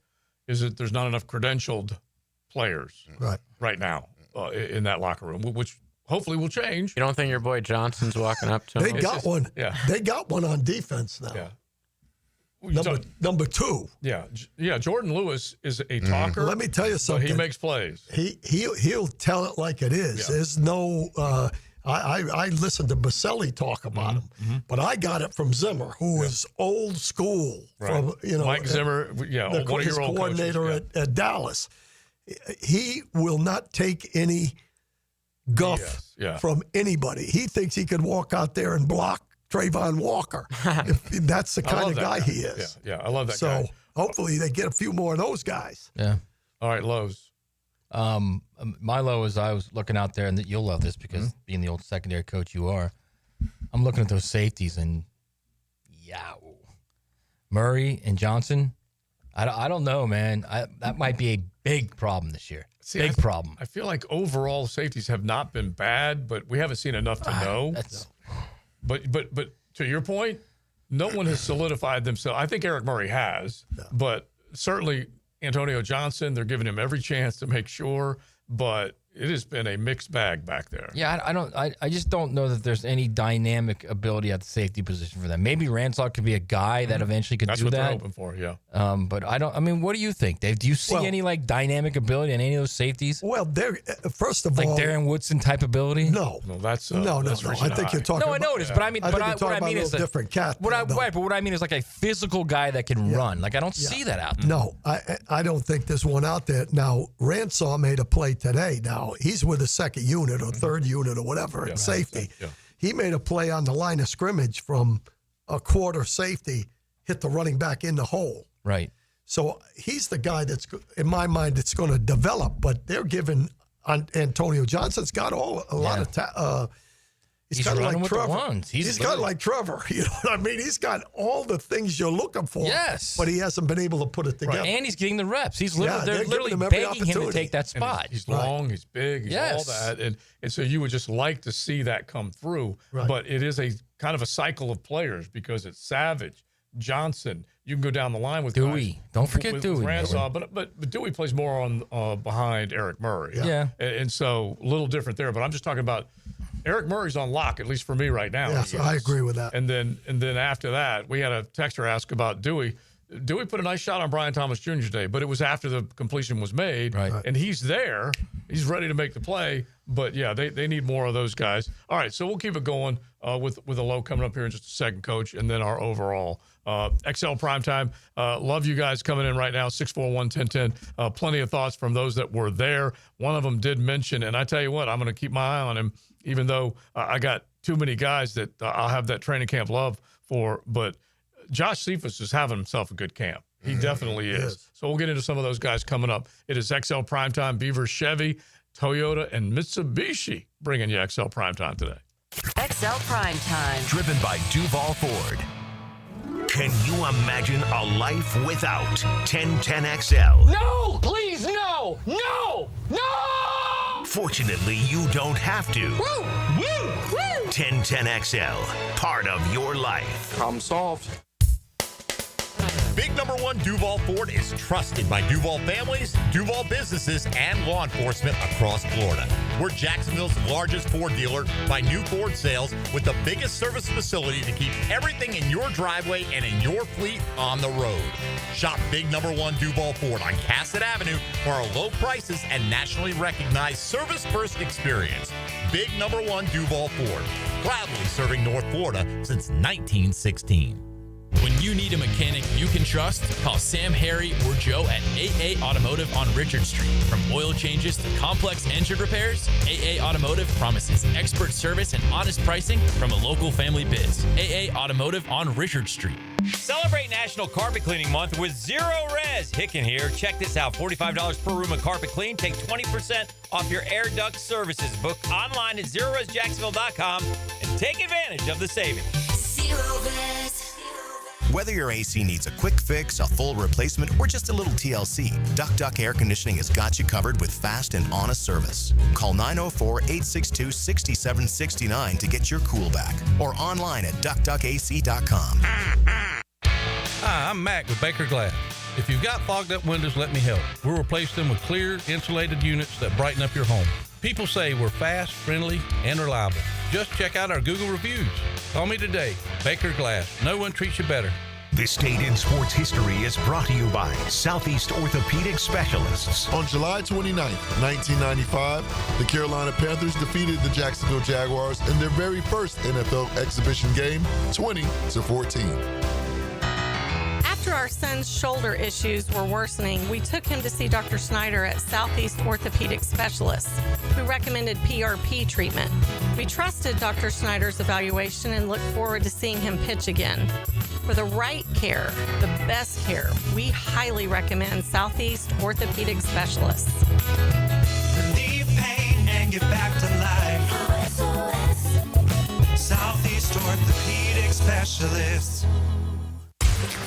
is that there's not enough credentialed players right now in that locker room, which hopefully will change. You don't think your boy Johnson's walking up to him? They got one. Yeah. They got one on defense now. Yeah. Number 2. Yeah. Jordan Lewis is a talker. Let me tell you something. He makes plays. He'll tell it like it is. Yeah. There's no. I listened to Baselli talk about him, but I got it from Zimmer, who is old school. From Mike Zimmer, the coordinator at Dallas. He will not take any guff from anybody. He thinks he can walk out there and block Trayvon Walker. That's the kind of guy he is. Yeah, I love that guy. So hopefully they get a few more of those guys. Yeah. All right, lows. My low is I was looking out there, and you'll love this because being the old secondary coach you are, I'm looking at those safeties and Murray and Johnson. I don't know, man. That might be a big problem this year. Big problem. I feel like overall safeties have not been bad, but we haven't seen enough to know. But to your point, no one has solidified themselves. I think Eric Murray has, but certainly Antonio Johnson, they're giving him every chance to make sure, but it has been a mixed bag back there. Yeah, I just don't know that there's any dynamic ability at the safety position for them. Maybe Ransaw could be a guy that eventually could do that. That's what they're hoping for, yeah. But what do you think, Dave? Do you see any dynamic ability in any of those safeties? Well, first of all, like Darren Woodson type ability? No. No, that's no. I think you're talking. No, I know it is, but I mean, what I mean is different cat. But what I mean is like a physical guy that can run. Like I don't see that out there. No, I don't think there's one out there. Now, Ransaw made a play today. Now he's with a second unit or third unit or whatever in safety. Yeah. He made a play on the line of scrimmage from a quarter safety hit the running back in the hole. Right. So he's the guy that's, in my mind, it's going to develop. But they're giving Antonio Johnson's got a lot of. He's kind of like Trevor. He's kind of like Trevor. You know what I mean? He's got all the things you're looking for. Yes. But he hasn't been able to put it together. Right. And he's getting the reps. He's literally, they're they're literally giving him every begging him to opportunity. take that spot. He's long, he's big, he's all that. And so you would just like to see that come through. Right. But it is a kind of a cycle of players because it's Savage, Johnson. You can go down the line with Dewey. guys, Don't forget with Dewey. Ransaw, but Dewey plays more on behind Eric Murray. Yeah. And so a little different there. But I'm just talking about Eric Murray's on lock, at least for me right now. Yes, I agree with that. And then after that, we had a texter ask about Dewey. Dewey put a nice shot on Brian Thomas Jr. today, but it was after the completion was made. Right. And he's there. He's ready to make the play. But, yeah, they need more of those guys. All right, so we'll keep it going with a low coming up here in just a second, Coach, and then our overall. XL Primetime. Love you guys coming in right now, 641-1010. Plenty of thoughts from those that were there. One of them did mention, and I tell you what, I'm going to keep my eye on him, even though I got too many guys that I'll have that training camp love for. But Josh Cephas is having himself a good camp. He definitely is. So we'll get into some of those guys coming up. It is XL Primetime, Beaver, Chevy, Toyota, and Mitsubishi bringing you XL Primetime today. XL Primetime. Driven by Duval Ford. Can you imagine a life without 1010XL? No, please, no, no, no! Fortunately, you don't have to. Woo, woo, woo! 1010XL, part of your life. Problem solved. Big number one Duval Ford is trusted by Duval families, Duval businesses, and law enforcement across Florida. We're Jacksonville's largest Ford dealer by new Ford sales with the biggest service facility to keep everything in your driveway and in your fleet on the road. Shop big number one Duval Ford on Cassett Avenue for our low prices and nationally recognized service-first experience. Big number one Duval Ford, proudly serving North Florida since 1916. When you need a mechanic you can trust, call Sam, Harry, or Joe at AA Automotive on Richard Street. From oil changes to complex engine repairs, AA Automotive promises expert service and honest pricing from a local family biz. AA Automotive on Richard Street. Celebrate National Carpet Cleaning Month with Zero Res. Hicken here. Check this out. $45 per room of carpet clean. Take 20% off your air duct services. Book online at ZeroResJacksonville.com and take advantage of the savings. Zero Res. Whether your AC needs a quick fix, a full replacement, or just a little TLC, Duck Air Conditioning has got you covered with fast and honest service. Call 904-862-6769 to get your cool back, or online at duckduckac.com. Hi, I'm Mac with Baker Glass. If you've got fogged up windows, let me help. We'll replace them with clear, insulated units that brighten up your home. People say we're fast, friendly, and reliable. Just check out our Google reviews. Call me today. Baker Glass. No one treats you better. This Day in Sports History is brought to you by Southeast Orthopedic Specialists. On July 29th, 1995, the Carolina Panthers defeated the Jacksonville Jaguars in their very first NFL exhibition game, 20-14. After our son's shoulder issues were worsening, we took him to see Dr. Snyder at Southeast Orthopedic Specialists, who recommended PRP treatment. We trusted Dr. Snyder's evaluation and looked forward to seeing him pitch again. For the right care, the best care, we highly recommend Southeast Orthopedic Specialists. Relieve pain and get back to life. Southeast Orthopedic Specialists.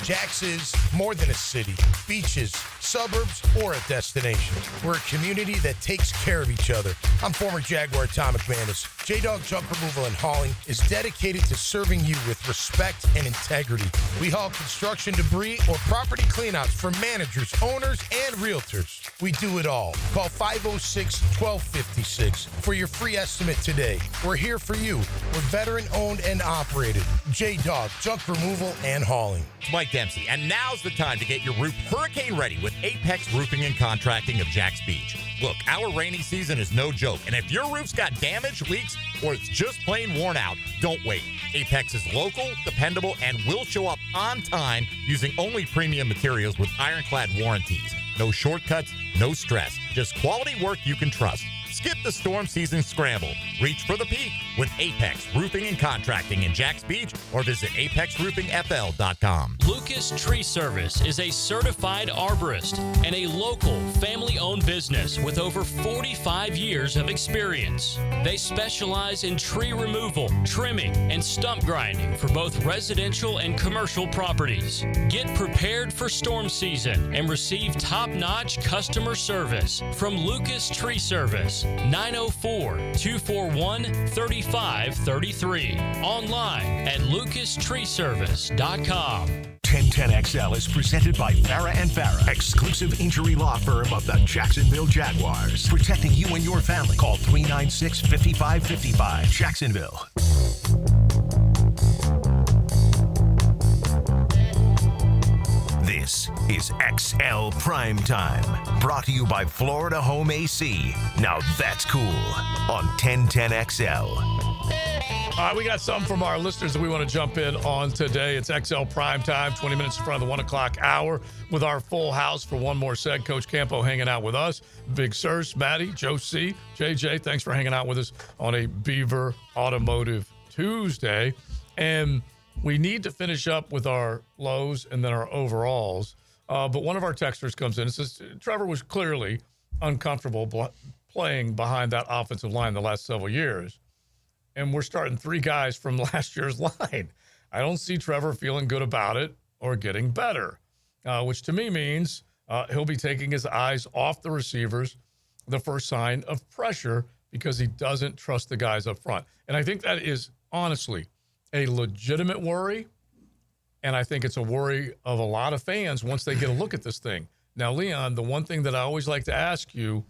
Jax is more than a city, beaches, suburbs, or a destination. We're a community that takes care of each other. I'm former Jaguar Tom McManus. J-Dog Junk Removal and Hauling is dedicated to serving you with respect and integrity. We haul construction debris or property cleanouts for managers, owners, and realtors. We do it all. Call 506-1256 for your free estimate today. We're here for you. We're veteran-owned and operated. J-Dog Junk Removal and Hauling. Mike Dempsey, and now's the time to get your roof hurricane ready with Apex Roofing and Contracting of Jax Beach. Look, our rainy season is no joke, and if your roof's got damage, leaks, or it's just plain worn out, don't wait. Apex is local, dependable, and will show up on time using only premium materials with ironclad warranties. No shortcuts, no stress, just quality work you can trust. Skip the storm season scramble. Reach for the peak with Apex Roofing and Contracting in Jacks Beach or visit apexroofingfl.com. Lucas Tree Service is a certified arborist and a local family-owned business with over 45 years of experience. They specialize in tree removal, trimming, and stump grinding for both residential and commercial properties. Get prepared for storm season and receive top-notch customer service from Lucas Tree Service, 904-241-3533. Online at lucastreeservice.com. 1010XL is presented by Farah & Farah, exclusive injury law firm of the Jacksonville Jaguars. Protecting you and your family. Call 396-5555. Jacksonville. This is XL Primetime, brought to you by Florida Home AC. Now that's cool on 1010XL. All right, we got some from our listeners that we want to jump in on today. It's XL Primetime, 20 minutes in front of the 1 o'clock hour with our full house for one more set. Coach Campo hanging out with us. Big Sirs, Maddie, Joe C, JJ, thanks for hanging out with us on a Beaver Automotive Tuesday. And we need to finish up with our lows and then our overalls. But one of our texters comes in and says, Trevor was clearly uncomfortable playing behind that offensive line the last several years. And we're starting 3 guys from last year's line. I don't see Trevor feeling good about it or getting better, which to me means he'll be taking his eyes off the receivers, the first sign of pressure, because he doesn't trust the guys up front. And I think that is honestly a legitimate worry, and I think it's a worry of a lot of fans once they get a look at this thing. Now, Leon, the one thing that I always like to ask you,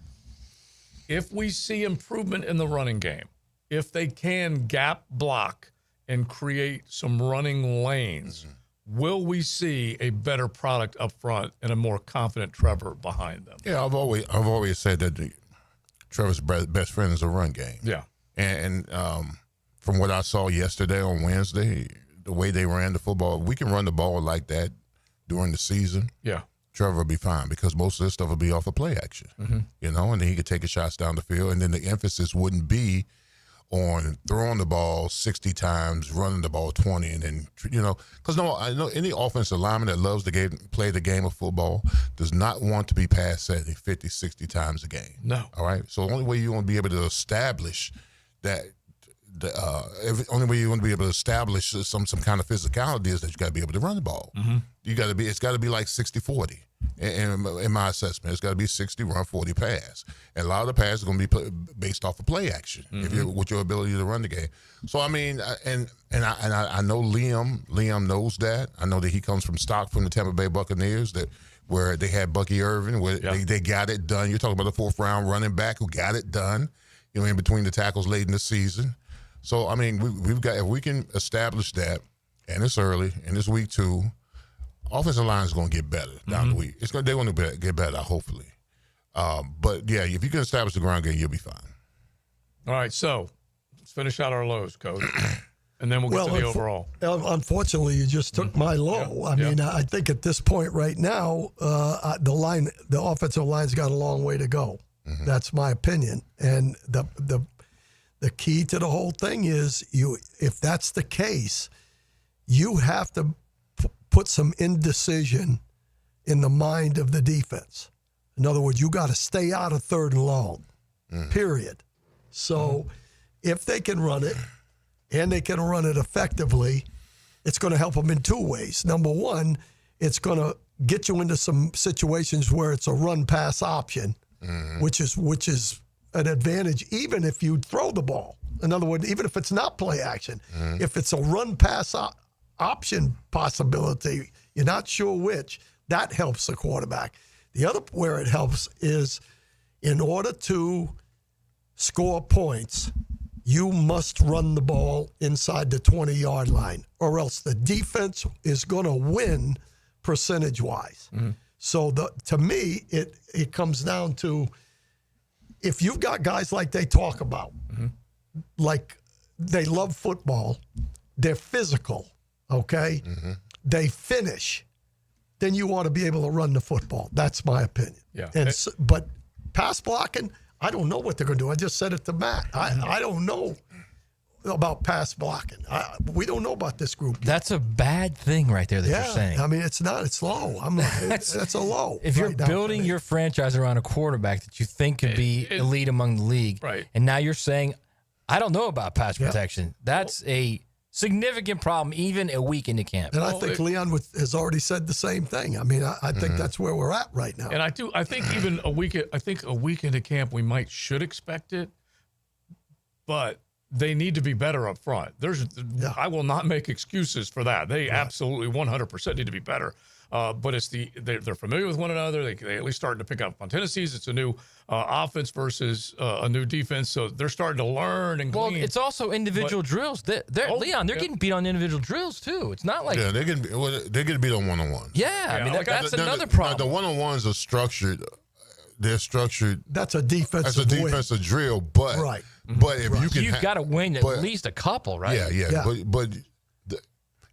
if we see improvement in the running game, if they can gap block and create some running lanes, will we see a better product up front and a more confident Trevor behind them? Yeah, I've always said that Trevor's best friend is a run game. Yeah. And from what I saw yesterday on Wednesday, the way they ran the football, we can run the ball like that during the season. Yeah. Trevor will be fine because most of this stuff will be off of play action, and then he could take his shots down the field, and then the emphasis wouldn't be on throwing the ball 60 times, running the ball 20, and then, because I know any offensive lineman that loves to play the game of football does not want to be pass set 50, 60 times a game. No. All right? So the only way you want to be able to establish that, only way you want to be able to establish some kind of physicality is that you got to be able to run the ball. It's got to be like 60-40 in my assessment. It's got to be 60 run, 40 pass. And a lot of the passes are going to be based off of play action with your ability to run the game. So I mean, and I know Liam knows that. I know that he comes from stock from the Tampa Bay Buccaneers where they had Bucky Irvin, where they got it done. You're talking about the 4th round running back who got it done, in between the tackles late in the season. So, I mean, we've got, if we can establish that, and it's early, and it's week 2, offensive line is going to get better down the week. They're going to get better, hopefully. But, yeah, if you can establish the ground game, you'll be fine. All right, so let's finish out our lows, Coach, and then we'll get to the overall. Unfortunately, you just took my low. I mean, I think at this point right now, the offensive line's got a long way to go. That's my opinion. And the key to the whole thing is if that's the case, you have to put some indecision in the mind of the defense. In other words, you got to stay out of 3rd and long, period. So if they can run it and they can run it effectively, it's going to help them in 2 ways. Number one, it's going to get you into some situations where it's a run-pass option, which is an advantage even if you throw the ball. In other words, even if it's not play action, if it's a run-pass option possibility, you're not sure which, that helps the quarterback. The other where it helps is in order to score points, you must run the ball inside the 20-yard line, or else the defense is going to win percentage-wise. So to me, it comes down to if you've got guys like they talk about, like they love football, they're physical, okay? They finish, then you ought to be able to run the football. That's my opinion. Yeah. But pass blocking, I don't know what they're going to do. I just said it to Matt. I don't know about pass blocking. We don't know about this group yet. That's a bad thing right there that you're saying. I mean, it's not. It's low. I'm like, that's a low. If you're building your franchise around a quarterback that you think could be elite among the league, right. And now you're saying, I don't know about pass protection. That's a significant problem, even a week into camp. And I think Leon has already said the same thing. I mean, I think that's where we're at right now. And I think even a week into camp, we should expect it, but they need to be better up front. I will not make excuses for that. They absolutely 100% need to be better. But it's they're familiar with one another. They at least starting to pick up on tendencies. It's a new offense versus a new defense, so they're starting to learn and glean. Well, it's also individual drills. Leon, they're getting beat on individual drills too. It's not like they're getting beat on one-on-one. Yeah, I mean that's another problem. The one-on-ones are structured. They're structured. That's a defensive. That's a defensive drill, but But if you've got to win at least a couple, right? Yeah. But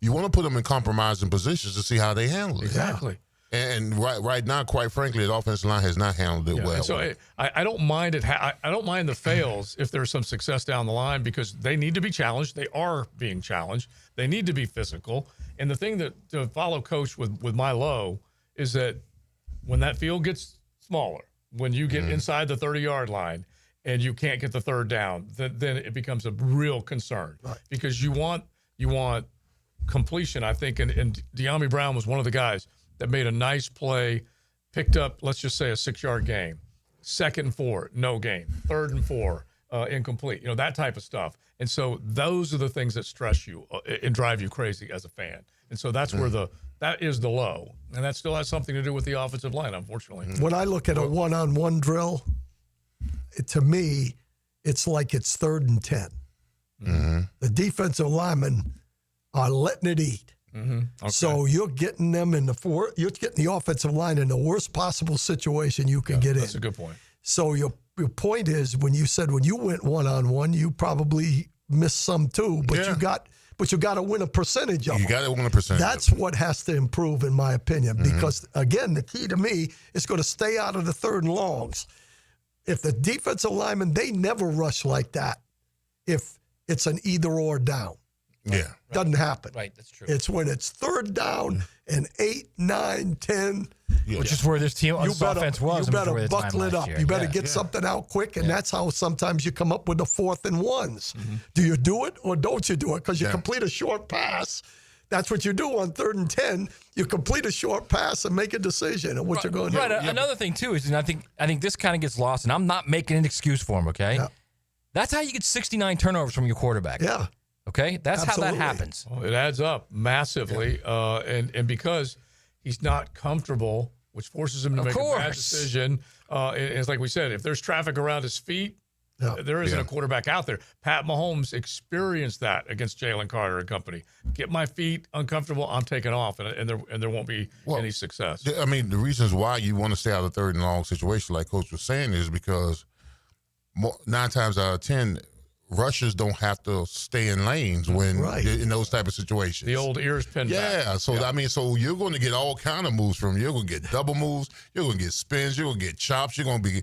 you want to put them in compromising positions to see how they handle it. Exactly. And right now, quite frankly, the offensive line has not handled it well. So I don't mind it. I don't mind the fails if there's some success down the line because they need to be challenged. They are being challenged. They need to be physical. And the thing that to follow Coach with my low is that when that field gets smaller, when you get inside the 30-yard line and you can't get the third down, then it becomes a real concern because you want completion. I think, and Diami Brown was one of the guys that made a nice play, picked up, let's just say, a 6-yard gain. 2nd and 4, no gain. 3rd and 4, incomplete. That type of stuff. And so those are the things that stress you and drive you crazy as a fan. And so that's where that is the low. And that still has something to do with the offensive line, unfortunately. When I look at a one-on-one drill, to me, it's like it's 3rd and 10. Mm-hmm. The defensive linemen are letting it eat. Mm-hmm. Okay. So you're getting them you're getting the offensive line in the worst possible situation you can get in. That's a good point. So your point is when you went one-on-one, you probably missed some too, but you got to win a percentage of them. You got to win a percentage. That's what has to improve, in my opinion, because again, the key to me is going to stay out of the 3rd and longs. If the defensive linemen, they never rush like that. If it's an either-or down. Yeah. Doesn't happen. Right, that's true. It's when it's 3rd down and 8, 9, 10. Which is where this team offense was. You better buckle it up. You better get something out quick, and that's how sometimes you come up with the 4th and 1s. Do you do it or don't you do it? Because you complete a short pass. That's what you do on 3rd and 10. You complete a short pass and make a decision on what you're going to do. Right. Another thing, too, is, and I think this kind of gets lost, and I'm not making an excuse for him, okay? Yeah. That's how you get 69 turnovers from your quarterback. Yeah. Okay? That's Absolutely. how that happens. Well, it adds up massively. Yeah. And because he's not comfortable, which forces him to make a bad decision. It's like we said, if there's traffic around his feet, there isn't a quarterback out there. Pat Mahomes experienced that against Jalen Carter and company. Get my feet uncomfortable, I'm taking off, and there won't be any success. I mean, the reasons why you want to stay out of the 3rd and long situation, like Coach was saying, is because 9 times out of 10, rushers don't have to stay in lanes when in those type of situations. The old ears pinned back. Yeah, so I mean, so you're going to get all kind of moves from you. You're going to get double moves. You're going to get spins. You're going to get chops. You're going to be.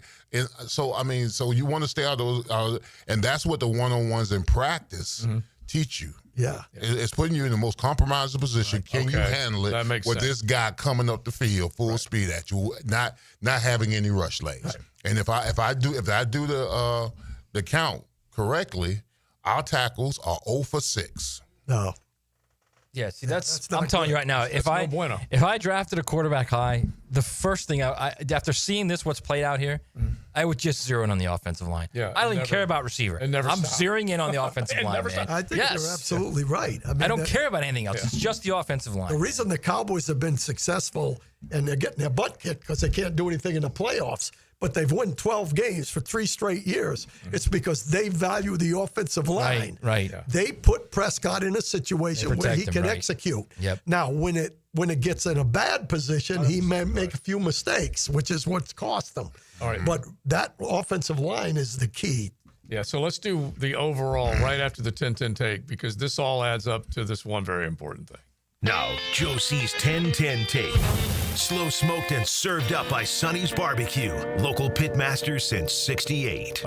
So I mean, so you want to stay out of those, and that's what the one-on-ones in practice teach you. Yeah, it's putting you in the most compromising position. Can you handle it with this guy coming up the field full speed at you, not having any rush lanes? Right. And if I do the count correctly, our tackles are 0 for 6. No. Yeah, see, I'm telling you right now, if I drafted a quarterback high, the first thing I after seeing what's played out here, I would just zero in on the offensive line. Yeah, I don't even care about receiver. I'm zeroing in on the offensive line, man. I think you're absolutely right. I mean, I don't care about anything else. It's just the offensive line. The reason the Cowboys have been successful and they're getting their butt kicked because they can't do anything in the playoffs, but they've won 12 games for 3 straight years. It's because they value the offensive line. Right. Yeah. They put Prescott in a situation where he can execute. Yep. Now, when it gets in a bad position, he may make a few mistakes, which is what's cost them. All right. But that offensive line is the key. Yeah, so let's do the overall right after the 10-10 take because this all adds up to this one very important thing. Now, Josie's 10-10 take. Slow smoked and served up by Sonny's Barbecue. Local pitmaster since 68.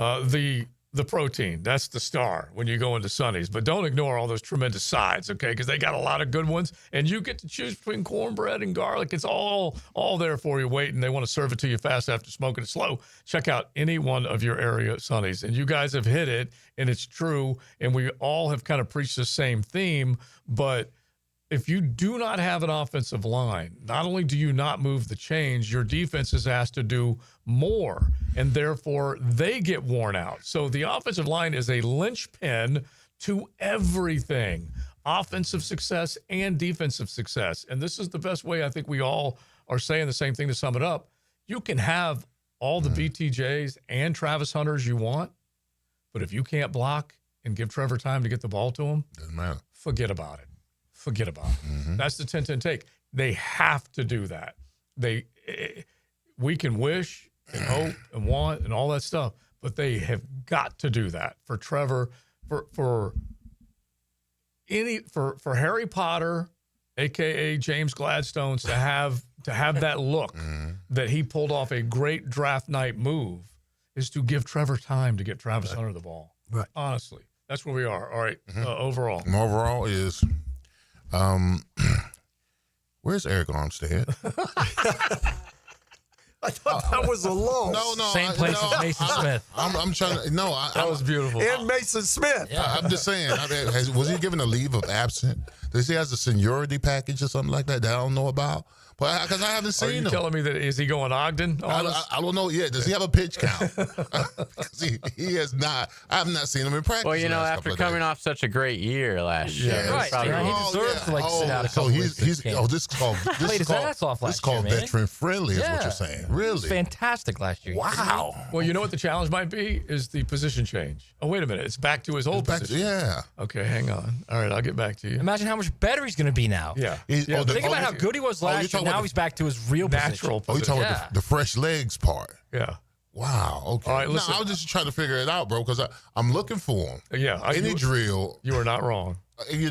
The protein, that's the star when you go into Sonny's. But don't ignore all those tremendous sides, okay? Because they got a lot of good ones. And you get to choose between cornbread and garlic. It's all there for you waiting. They want to serve it to you fast after smoking it slow. Check out any one of your area Sonny's. And you guys have hit it, and it's true. And we all have kind of preached the same theme. But if you do not have an offensive line, not only do you not move the chains, your defense is asked to do more, and therefore they get worn out. So the offensive line is a linchpin to everything, offensive success and defensive success. And this is the best way I think we all are saying the same thing to sum it up. You can have all the BTJs and Travis Hunters you want, but if you can't block and give Trevor time to get the ball to him, doesn't matter. Forget about it. Forget about it. That's the 10-10 take. They have to do that. We can wish and hope and want and all that stuff, but they have got to do that for Trevor, for Harry Potter, aka James Gladstone's, to have that look that he pulled off a great draft night move, is to give Trevor time to get Travis Hunter the ball. Right. Honestly, that's where we are. All right. Overall. Overall is, where's Eric Armstead? I thought that was alone. No. Same place as Mason Smith. I'm trying to. No, that was beautiful. And Mason Smith. I'm just saying. Was he given a leave of absence? Does he has a seniority package or something like that I don't know about? But because I haven't seen him. Are you telling me that is he going Ogden? I don't know yet. Does he have a pitch count? he has not. I have not seen him in practice. Well, after coming off such a great year last year, right? He deserves to sit out a couple weeks. This is called veteran friendly. Is what you're saying? Really? He was fantastic last year. Wow. Well, you know what the challenge might be is the position change. Oh, wait a minute. It's back to his old position. Yeah. Okay, hang on. All right, I'll get back to you. Imagine how much better he's going to be now. Yeah. Think about how good he was last year. Now he's back to his real natural position. Oh, you talking about the fresh legs part? Yeah. Wow. Okay. All right, listen. I was just trying to figure it out, bro, because I'm looking for him. Yeah. Any drill. You are not wrong. He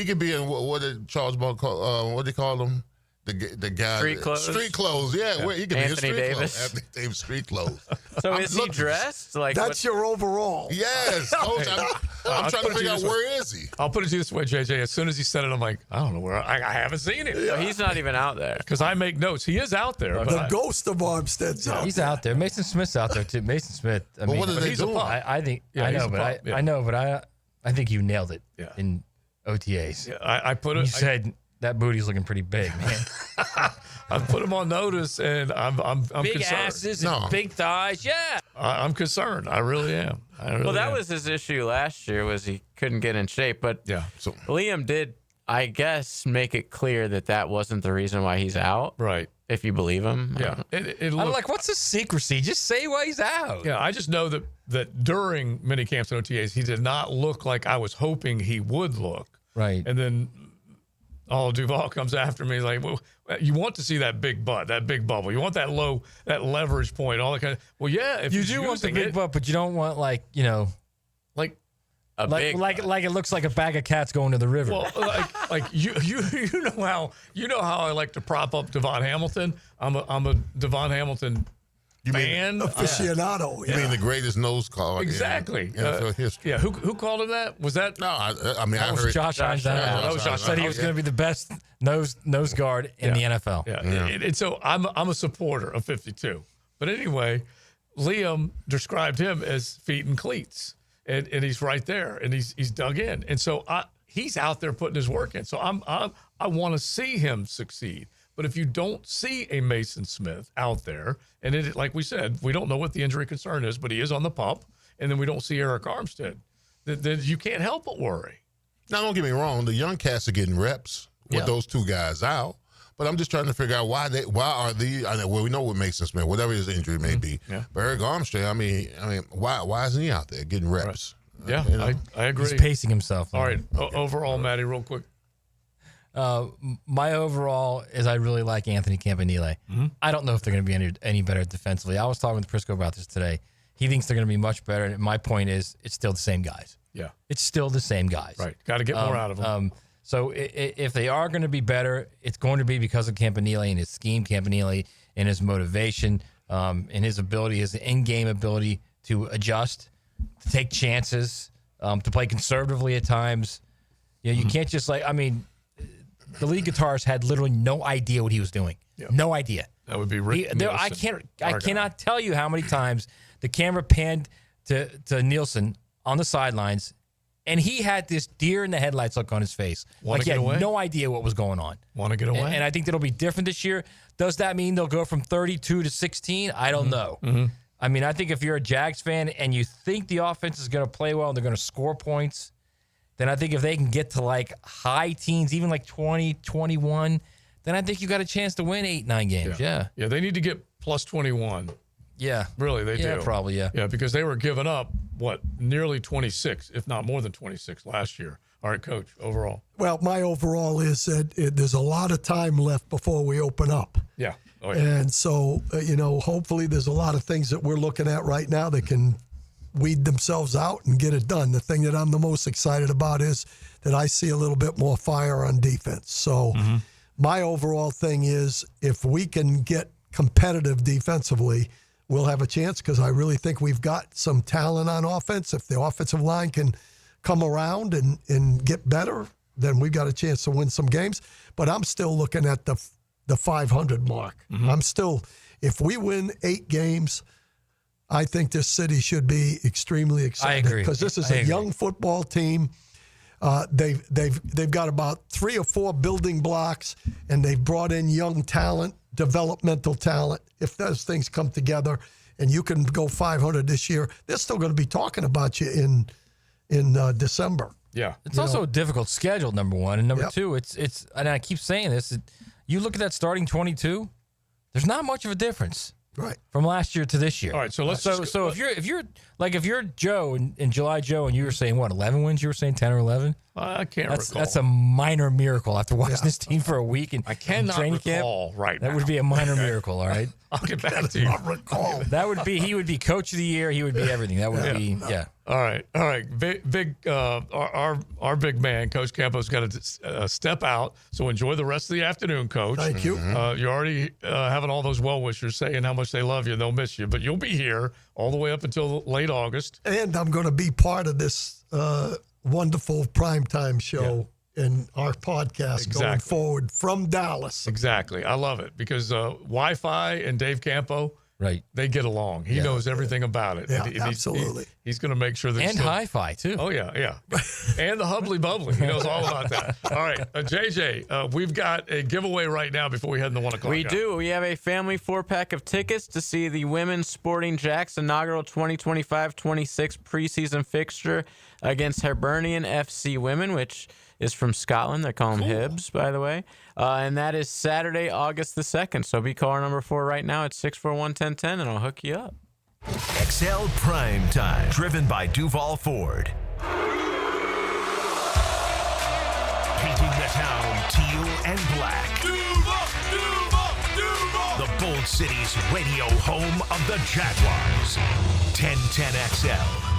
could be in what did Charles Ball call? What do they call him? The guy. Street clothes. Street clothes. Yeah. Where he could Anthony be in street Davis. clothes. Anthony Davis street clothes. So is he dressed like? That's your overall. Yes. Coach, I'm trying to figure out where is he. I'll put it to you this way, JJ. As soon as he said it, I'm like, I don't know where. I haven't seen him. So he's not even out there. Because I make notes. He is out there. The ghost of Armstead's out. He's out there. Mason Smith's out there too. Mason Smith. I mean, what are they doing? I think. Yeah, I know, he's a but pup, yeah. I know, but I think you nailed it. Yeah. In OTAs. Yeah, I put it. You said that booty's looking pretty big, man. I put him on notice, and I'm big concerned. asses and big thighs. Yeah. I'm concerned. I really am. Well, that was his issue last year, was he couldn't get in shape. But yeah, so Liam did, I guess, make it clear that wasn't the reason why he's out. Right. If you believe him. Yeah. I'm like, what's the secrecy? Just say why he's out. Yeah, I just know that during mini camps and OTAs, he did not look like I was hoping he would look. Right. And then Duval comes after me like, well, you want to see that big butt, that big bubble. You want that leverage point, all that kind of. Well, yeah, if you do want the big butt, but you don't want like big it looks like a bag of cats going to the river. Well, like you know how I like to prop up Devon Hamilton. I'm a Devon Hamilton fan aficionado. You mean the greatest nose call? Exactly. In NFL history. Yeah. Who called him that? Was that? No, I that was heard Josh Hines. That was Josh. Said he was going to be the best nose guard in the NFL. Yeah. And so I'm a supporter of 52. But anyway, Liam described him as feet and cleats, and he's right there, and he's dug in, and so he's out there putting his work in. So I want to see him succeed. But if you don't see a Mason Smith out there, and like we said, we don't know what the injury concern is, but he is on the pup, and then we don't see Eric Armstead, then you can't help but worry. Now, don't get me wrong. The young cats are getting reps with those two guys out, but I'm just trying to figure out why are these? We know what Mason Smith, whatever his injury may be, but Eric Armstead. I mean, why isn't he out there getting reps? Right. Yeah, I agree. He's pacing himself. All right, overall, Maddie, real quick. My overall is I really like Anthony Campanile. Mm-hmm. I don't know if they're going to be any better defensively. I was talking with Prisco about this today. He thinks they're going to be much better. And my point is, it's still the same guys. Yeah, it's still the same guys. Right. Got to get more out of them. So if they are going to be better, it's going to be because of Campanile and his scheme, Campanile and his motivation, and his ability, his in-game ability to adjust, to take chances, to play conservatively at times. You can't just the lead guitarist had literally no idea what he was doing. Yeah. No idea. That would be Rick Nielsen. I cannot tell you how many times the camera panned to Nielsen on the sidelines, and he had this deer in the headlights look on his face. He had no idea what was going on. Want to get away? And I think that'll be different this year. Does that mean they'll go from 32 to 16? I don't know. Mm-hmm. I mean, I think if you're a Jags fan and you think the offense is going to play well and they're going to score points, then I think if they can get to like high teens, even like 20, 21, then I think you got a chance to win 8-9 games. Yeah. Yeah, they need to get plus 21. Yeah. Really, they do. Yeah, probably, yeah. Yeah, because they were giving up, nearly 26, if not more than 26 last year. All right, Coach, overall. Well, my overall is that there's a lot of time left before we open up. Yeah. Oh, yeah. And so, hopefully there's a lot of things that we're looking at right now that can weed themselves out and get it done. The thing that I'm the most excited about is that I see a little bit more fire on defense. So my overall thing is if we can get competitive defensively, we'll have a chance because I really think we've got some talent on offense. If the offensive line can come around and get better, then we've got a chance to win some games. But I'm still looking at the 500 mark. I'm still, if we win 8 games, I think this city should be extremely excited. I agree. Because this is a young football team. They've got about 3 or 4 building blocks, and they've brought in young talent, developmental talent. If those things come together and you can go 500 this year, they're still going to be talking about you in December. Yeah. It's also a difficult schedule, number one. And number two, it's and I keep saying this, you look at that starting 22, there's not much of a difference. Right. From last year to this year. All right, so let's So if you're Joe in July Joe and you were saying 11 wins, you were saying 10 or 11? I can't recall. That's a minor miracle after watching this team for a week and I cannot training recall camp. right That now. would be a minor miracle, all right? I'll get back to you. That would be he would be coach of the year, he would be everything. That would be All right. Big our big man, Coach Campo's got to step out. So enjoy the rest of the afternoon, Coach. Thank you. You're already having all those well wishers saying how much they love you and they'll miss you, but you'll be here all the way up until late August. And I'm going to be part of this wonderful primetime show in our podcast going forward from Dallas. Exactly. I love it because Wi-Fi and Dave Campo, right? They get along. He knows everything about it. Yeah, And absolutely. He's going to make sure that and hi-fi too. Oh yeah. And the hubbly bubbly. He knows all about that. All right, JJ, we've got a giveaway right now before we head in the 1 o'clock. We do. We have a family 4-pack of tickets to see the Women's Sporting Jacks inaugural 2025-26 preseason fixture against Hibernian FC Women, which is from Scotland. They call them Hibs, by the way. And that is Saturday, August the 2nd. So be caller number 4 right now at 641-1010, and I'll hook you up. XL Prime Time, driven by Duval Ford. Painting the town teal and black. Duval! The Bold City's radio home of the Jaguars. 1010XL.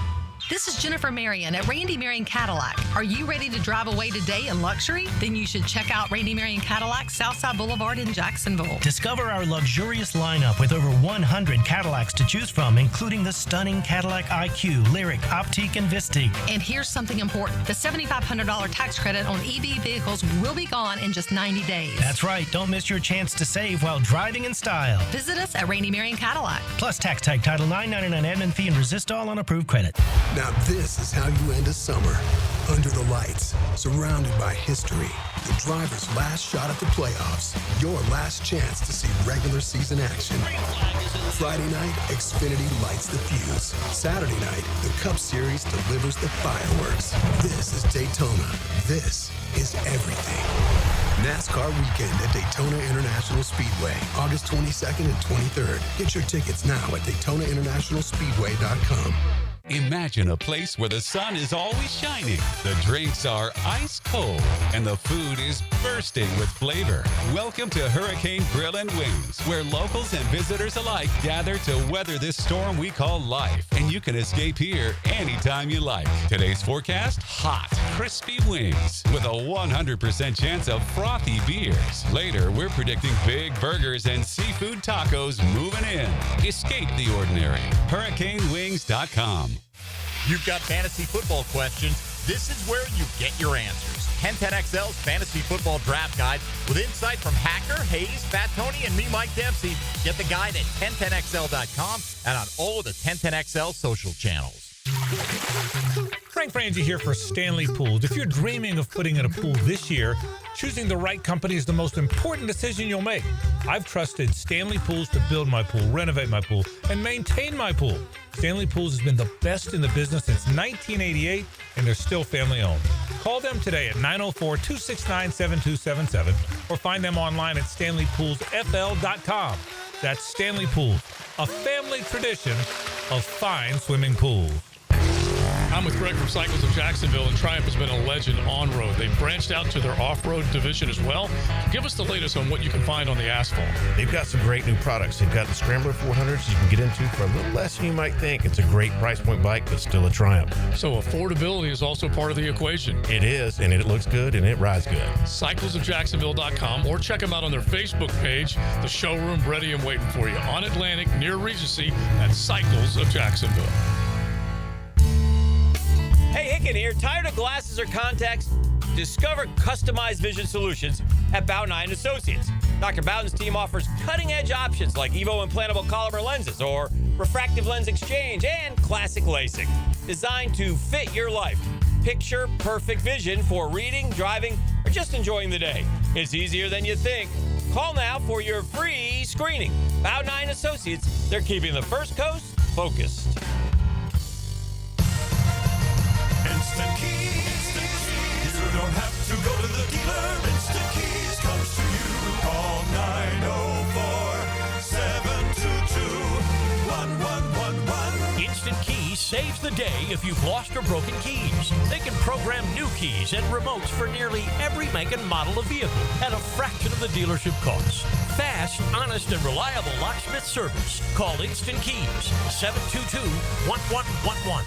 This is Jennifer Marion at Randy Marion Cadillac. Are you ready to drive away today in luxury? Then you should check out Randy Marion Cadillac, Southside Boulevard in Jacksonville. Discover our luxurious lineup with over 100 Cadillacs to choose from, including the stunning Cadillac IQ, Lyric, Optique, and Vistique. And here's something important. The $7,500 tax credit on EV vehicles will be gone in just 90 days. That's right. Don't miss your chance to save while driving in style. Visit us at Randy Marion Cadillac. Plus tax tag title $9.99 admin fee and resist all on approved credit. Now this is how you end a summer. Under the lights, surrounded by history. The driver's last shot at the playoffs. Your last chance to see regular season action. Friday night, Xfinity lights the fuse. Saturday night, the Cup Series delivers the fireworks. This is Daytona. This is everything. NASCAR weekend at Daytona International Speedway, August 22nd and 23rd. Get your tickets now at DaytonaInternationalSpeedway.com. Imagine a place where the sun is always shining, the drinks are ice cold, and the food is bursting with flavor. Welcome to Hurricane Grill and Wings, where locals and visitors alike gather to weather this storm we call life. And you can escape here anytime you like. Today's forecast, hot, crispy wings with a 100% chance of frothy beers. Later, we're predicting big burgers and seafood tacos moving in. Escape the ordinary. HurricaneWings.com. You've got fantasy football questions. This is where you get your answers. 1010XL's Fantasy Football Draft Guide with insight from Hacker, Hayes, Fat Tony, and me, Mike Dempsey. Get the guide at 1010XL.com and on all of the 1010XL social channels. Frank Frangie here for Stanley Pools. If you're dreaming of putting in a pool this year, choosing the right company is the most important decision you'll make. I've trusted Stanley Pools to build my pool, renovate my pool, and maintain my pool. Stanley Pools has been the best in the business since 1988, and they're still family-owned. Call them today at 904-269-7277 or find them online at StanleyPoolsFL.com. That's Stanley Pools, a family tradition of fine swimming pools. I'm with Greg from Cycles of Jacksonville, and Triumph has been a legend on-road. They've branched out to their off-road division as well. Give us the latest on what you can find on the asphalt. They've got some great new products. They've got the Scrambler 400s you can get into for a little less than you might think. It's a great price point bike, but still a Triumph. So affordability is also part of the equation. It is, and it looks good, and it rides good. CyclesofJacksonville.com, or check them out on their Facebook page. The showroom ready and waiting for you on Atlantic near Regency at Cycles of Jacksonville. Hey, Hicken here. Tired of glasses or contacts? Discover customized vision solutions at Bowden & Associates. Dr. Bowden's team offers cutting-edge options like Evo implantable Collamer lenses or refractive lens exchange and classic LASIK, designed to fit your life. Picture perfect vision for reading, driving, or just enjoying the day. It's easier than you think. Call now for your free screening. Bowden & Associates, they're keeping the First Coast focused. Instant Keys. You don't have to go to the dealer. Instant Keys comes to you. Call 904-722-1111. Instant Keys saves the day if you've lost or broken keys. They can program new keys and remotes for nearly every make and model of vehicle at a fraction of the dealership cost. Fast, honest, and reliable locksmith service. Call Instant Keys, 722-1111.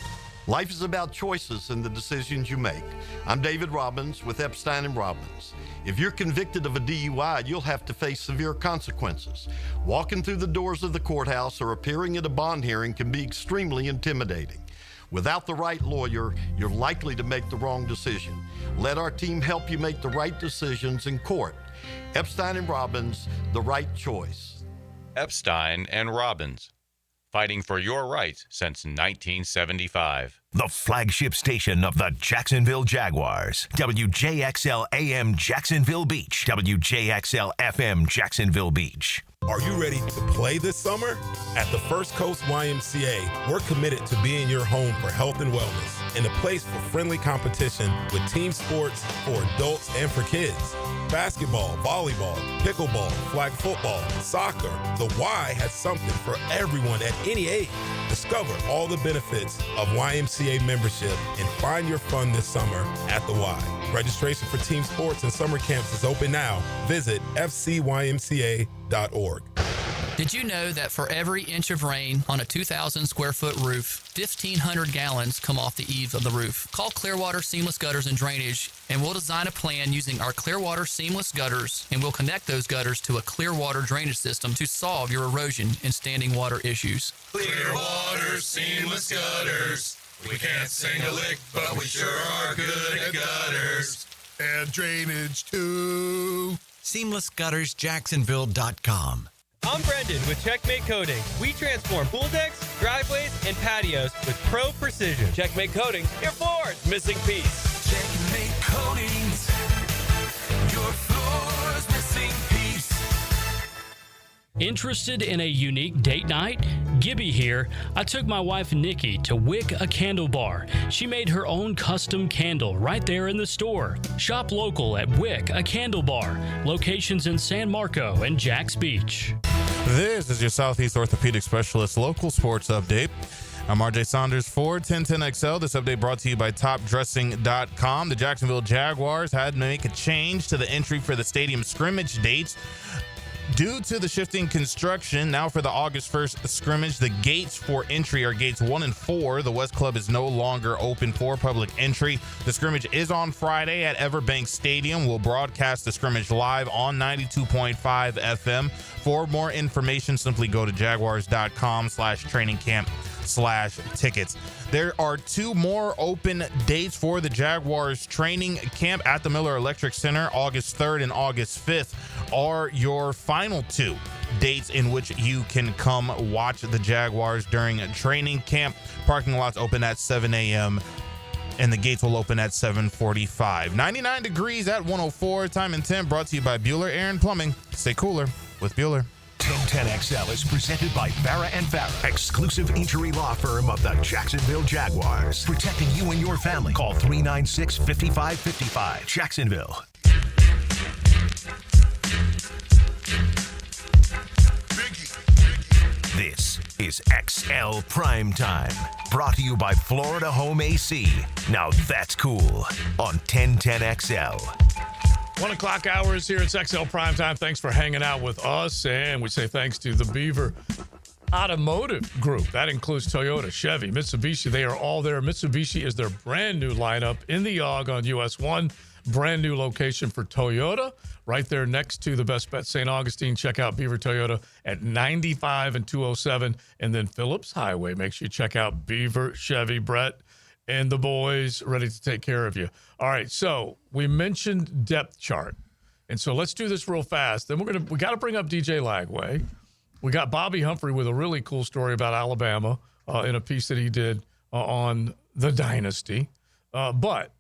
Life is about choices and the decisions you make. I'm David Robbins with Epstein & Robbins. If you're convicted of a DUI, you'll have to face severe consequences. Walking through the doors of the courthouse or appearing at a bond hearing can be extremely intimidating. Without the right lawyer, you're likely to make the wrong decision. Let our team help you make the right decisions in court. Epstein & Robbins, the right choice. Epstein & Robbins. Fighting for your rights since 1975. The flagship station of the Jacksonville Jaguars. WJXL AM Jacksonville Beach. WJXL FM Jacksonville Beach. Are you ready to play this summer? At the First Coast YMCA, we're committed to being your home for health and wellness and a place for friendly competition with team sports for adults and for kids. Basketball, volleyball, pickleball, flag football, soccer. The Y has something for everyone at any age. Discover all the benefits of YMCA membership and find your fun this summer at the Y. Registration for team sports and summer camps is open now. Visit fcymca.org. Did you know that for every inch of rain on a 2,000 square foot roof, 1,500 gallons come off the eaves of the roof? Call Clearwater Seamless Gutters and Drainage, and we'll design a plan using our Clearwater Seamless Gutters, and we'll connect those gutters to a Clearwater drainage system to solve your erosion and standing water issues. Clearwater Seamless Gutters. We can't sing a lick, but we sure are good at gutters. And drainage too. SeamlessGuttersJacksonville.com. I'm Brendan with Checkmate Coating. We transform pool decks, driveways, and patios with pro precision. Checkmate Coating, your floor's missing piece. Checkmate Coatings. Your floor's missing piece. Interested in a unique date night? Gibby here. I took my wife Nikki to Wick a Candle Bar. She made her own custom candle right there in the store. Shop local at Wick a Candle Bar. Locations in San Marco and Jacks Beach. This is your Southeast Orthopedic Specialist local sports update. I'm RJ Saunders for 1010XL. This update brought to you by TopDressing.com. The Jacksonville Jaguars had to make a change to the entry for the stadium scrimmage dates. Due to the shifting construction, now for the August 1st scrimmage, the gates for entry are gates 1 and 4. The West Club is no longer open for public entry. The scrimmage is on Friday at Everbank Stadium. We'll broadcast the scrimmage live on 92.5 FM. For more information, simply go to jaguars.com/training camp/tickets. There are 2 more open dates for the Jaguars training camp at the Miller Electric Center. August 3rd and August 5th are your final 2 dates in which you can come watch the Jaguars during training camp. Parking lots open at 7 a.m. and the gates will open at 7:45. 99 degrees at 104. Time and temp brought to you by Bueller Air and Plumbing. Stay cooler with Bueller. 1010XL is presented by Farrah & Farrah, exclusive injury law firm of the Jacksonville Jaguars. Protecting you and your family. Call 396-5555. Jacksonville. This is XL Primetime, brought to you by Florida Home AC. Now that's cool on 1010XL. 1 o'clock hours here. It's XL Primetime. Thanks for hanging out with us. And we say thanks to the Beaver Automotive Group. That includes Toyota, Chevy, Mitsubishi. They are all there. Mitsubishi is their brand new lineup in the YOG on US 1. Brand new location for Toyota. Right there next to the Best Bet St. Augustine. Check out Beaver Toyota at 95 and 207. And then Phillips Highway. Make sure you check out Beaver, Chevy, Brett, and the boys ready to take care of you. All right, so we mentioned depth chart. And so let's do this real fast. Then we got to bring up DJ Lagway. We got Bobby Humphrey with a really cool story about Alabama in a piece that he did on the Dynasty. But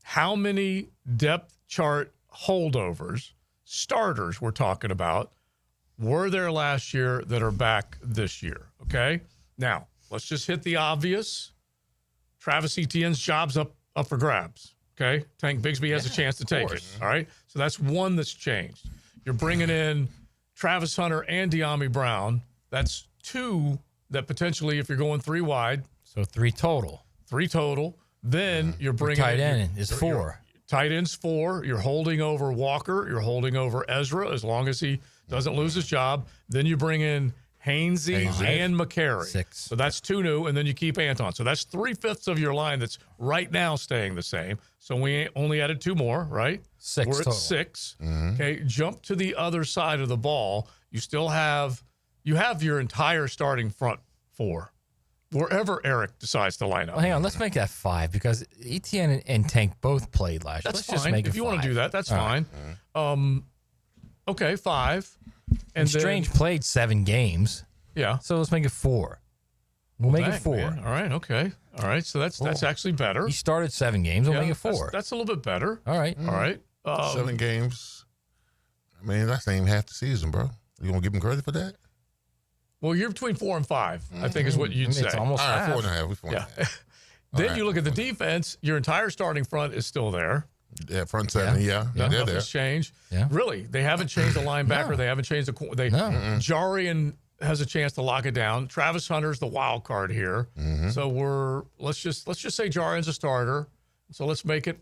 how many depth chart holdovers, starters we're talking about, were there last year that are back this year? Okay? Now, let's just hit the obvious. Travis Etienne's job's up for grabs. Okay? Tank Bigsby has a chance to take it. All right? So that's one that's changed. You're bringing in Travis Hunter and Diami Brown. That's 2 that potentially, if you're going 3 wide. So 3 total. 3 total. Then you're bringing tight end is 4. Tight end's 4. You're holding over Walker. You're holding over Ezra as long as he doesn't lose his job. Then you bring in Hainsey and McCary. 6. So that's 2 new, and then you keep Anton. So that's 3/5 of your line that's right now staying the same. So we only added 2 more, right? 6 We're total. at 6. Okay, jump to the other side of the ball. You still have your entire starting front 4. Wherever Eric decides to line up. Well, hang on, let's make that 5 because Etienne and Tank both played last year. That's Let's fine. just make If it you 5. want to do that, that's All fine. right. Okay, 5. And Strange played 7 games. Yeah. So let's make it 4. We'll make it 4. Man. All right, okay. All right, so that's actually better. He started 7 games. We'll make it 4. That's a little bit better. All right. All right. 7 games. I mean, that's not even half the season, bro. You want to give him credit for that? Well, you're between 4 and 5, I think is what you'd say. It's almost All right, half. 4.5. We're 4.5. Then you look at the defense, your entire starting front is still there. Yeah, front 7, yeah. They're there. Nothing's changed. Yeah. Really, they haven't changed the linebacker. No. They haven't changed the Jarian has a chance to lock it down. Travis Hunter's the wild card here. So let's just say Jarian's a starter. So let's make it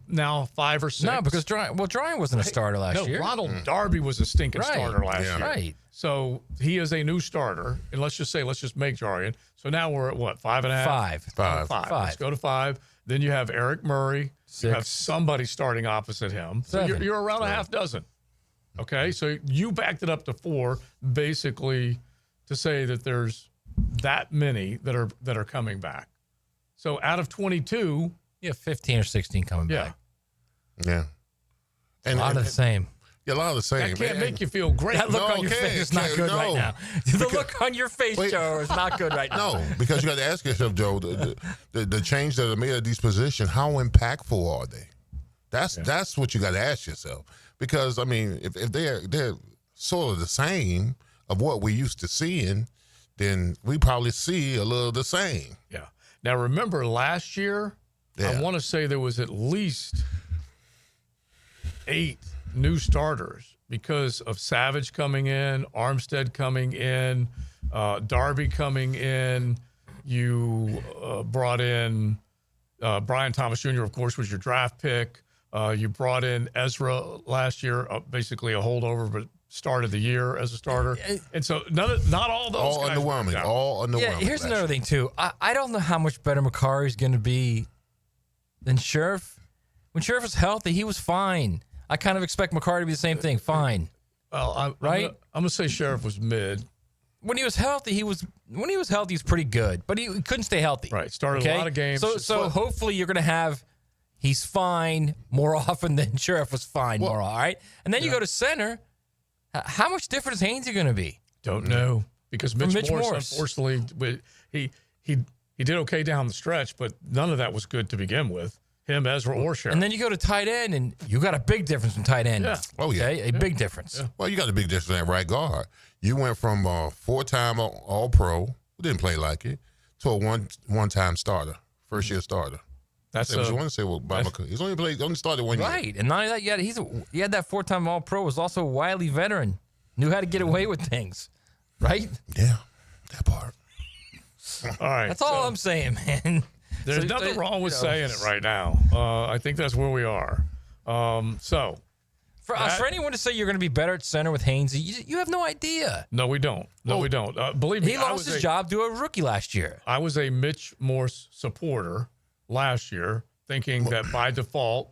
now 5 or 6. No, because Dryden wasn't a starter last year. Ronald Darby was a stinking starter last year. Right. So he is a new starter. And let's just make Jarian. So now we're at what, 5.5? 5. 5. Let's go to 5. Then you have Eric Murray. 6. You have somebody starting opposite him. So 7. you're around a half dozen. Okay, so you backed it up to 4, basically, to say that there's that many that are coming back. So out of 22, you have 15 or 16 coming back. Yeah, And a lot of the same. Yeah, a lot of the same. That can't make you feel great. That look on your face is not good right now. The look on your face, Joe, is not good right now. No, because you got to ask yourself, Joe, the change that are made at these positions, how impactful are they? That's what you got to ask yourself. Because I mean, if they're sort of the same of what we used to seeing, then we probably see a little the same. Yeah. Now remember last year, I want to say there was at least 8 new starters because of Savage coming in, Armstead coming in, Darby coming in. You brought in Brian Thomas Jr., of course, was your draft pick. You brought in Ezra last year, basically a holdover, but started the year as a starter. And so not all those all guys underwhelming. All underwhelming. Yeah, here's another thing, too. I don't know how much better Macari's going to be than Sheriff. When Sheriff was healthy, he was fine. I kind of expect Macari to be the same thing, fine. Well, I'm going to say Sheriff was mid. When he was healthy, he was pretty good, but he couldn't stay healthy. Right, started a lot of games. So hopefully you're going to have he's fine more often than Sheriff was fine more often, all right? And then you go to center. How much different is Hainsey going to be? Don't know, because Mitch Morse, unfortunately, he did okay down the stretch, but none of that was good to begin with. Him, Ezra, or Sheriff. And then you go to tight end, and you got a big difference from tight end. Yeah. Oh, yeah. Okay? A big difference. Yeah. Well, you got a big difference at right guard. You went from a 4-time All-Pro, who didn't play like it, to a one-time starter, first-year starter. That's what you want to say. Well, he's only started 1 year. Right, and not only that, he had that 4-time All-Pro, was also a wily veteran, knew how to get away with things, right? Yeah, that part. All right. That's all I'm saying, man. There's nothing wrong with saying it right now. I think that's where we are. For anyone to say you're going to be better at center with Hainsey, you have no idea. No, we don't. We don't. Believe me, he lost his job to a rookie last year. I was a Mitch Morse supporter last year, thinking that by default,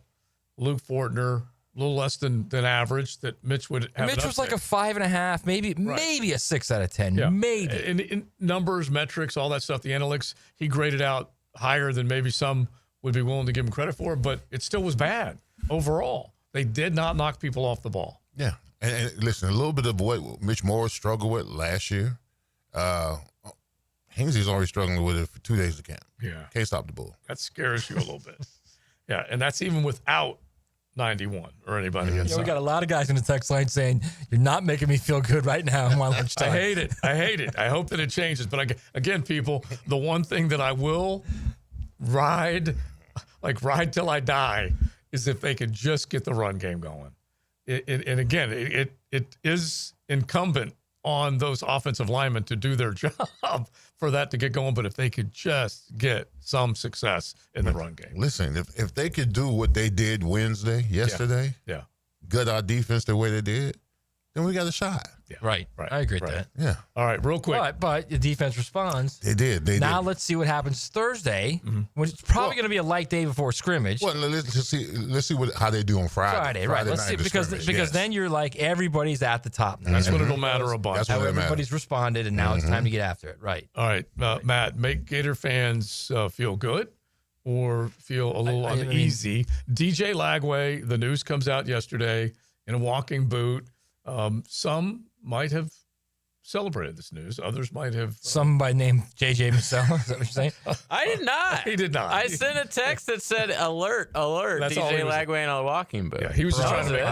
Luke Fortner, a little less than average, that Mitch would have. Mitch was like a 5.5, maybe a 6 out of 10, maybe. In numbers, metrics, all that stuff, the analytics, he graded out higher than maybe some would be willing to give him credit for, but it still was bad overall. They did not knock people off the ball. Yeah. And listen, a little bit of what Mitch Morse struggled with last year, Hainsey's already struggling with it for 2 days of camp. Yeah. Can't stop the bull. That scares you a little bit. Yeah, and that's even without 91 or anybody inside. We got a lot of guys in the text line saying, you're not making me feel good right now in my lunchtime. I hate it. I hope that it changes. But again, people, the one thing that I will ride till I die, is if they could just get the run game going. And again, it is incumbent on those offensive linemen to do their job for that to get going. But if they could just get some success in the run game. Listen, if they could do what they did yesterday, gut our defense the way they did, then we got a shot. Yeah. Right. I agree with that. Yeah. All right, real quick. But the defense responds. They did. Now let's see what happens Thursday, which is probably going to be a light day before scrimmage. Well, let's see how they do on Friday. Right. Let's see, because then you're like, everybody's at the top now. That's when it'll matter a bunch. That's how everybody's responded, and now it's time to get after it. Right. All right, Matt, make Gator fans feel good or feel a little uneasy. DJ Lagway, the news comes out yesterday in a walking boot. Some might have celebrated this news. Others might have. Some by name JJ Masella. Is that what you're saying? I did not. He did not. I sent a text that said, alert, DJ Lagway in a walking boot. Yeah, he was just trying to make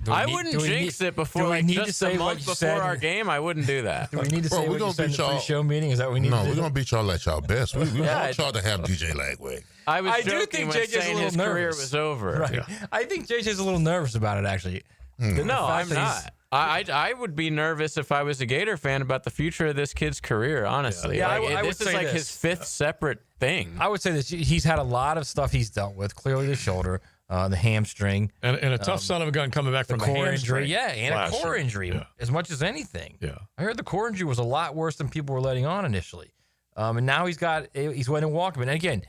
I wouldn't jinx it before, just a month before our game. I wouldn't do that. Do we need to say what you said in the pre-show meeting? Is that what we need to do? No, we're going to beat y'all at y'all best. We want y'all to have DJ Lagway. I do think JJ's a little his nervous. career was over. Right. Yeah. I think JJ's a little nervous about it, actually. No, I'm not. I would be nervous if I was a Gator fan about the future of this kid's career, honestly. Yeah, I this is like his fifth separate thing. I would say that he's had a lot of stuff he's dealt with. Clearly the shoulder, the hamstring. And a tough son of a gun coming back from the core hamstring. injury. Yeah, and a core injury as much as anything. Yeah. I heard the core injury was a lot worse than people were letting on initially. And now he's waiting walking. And again,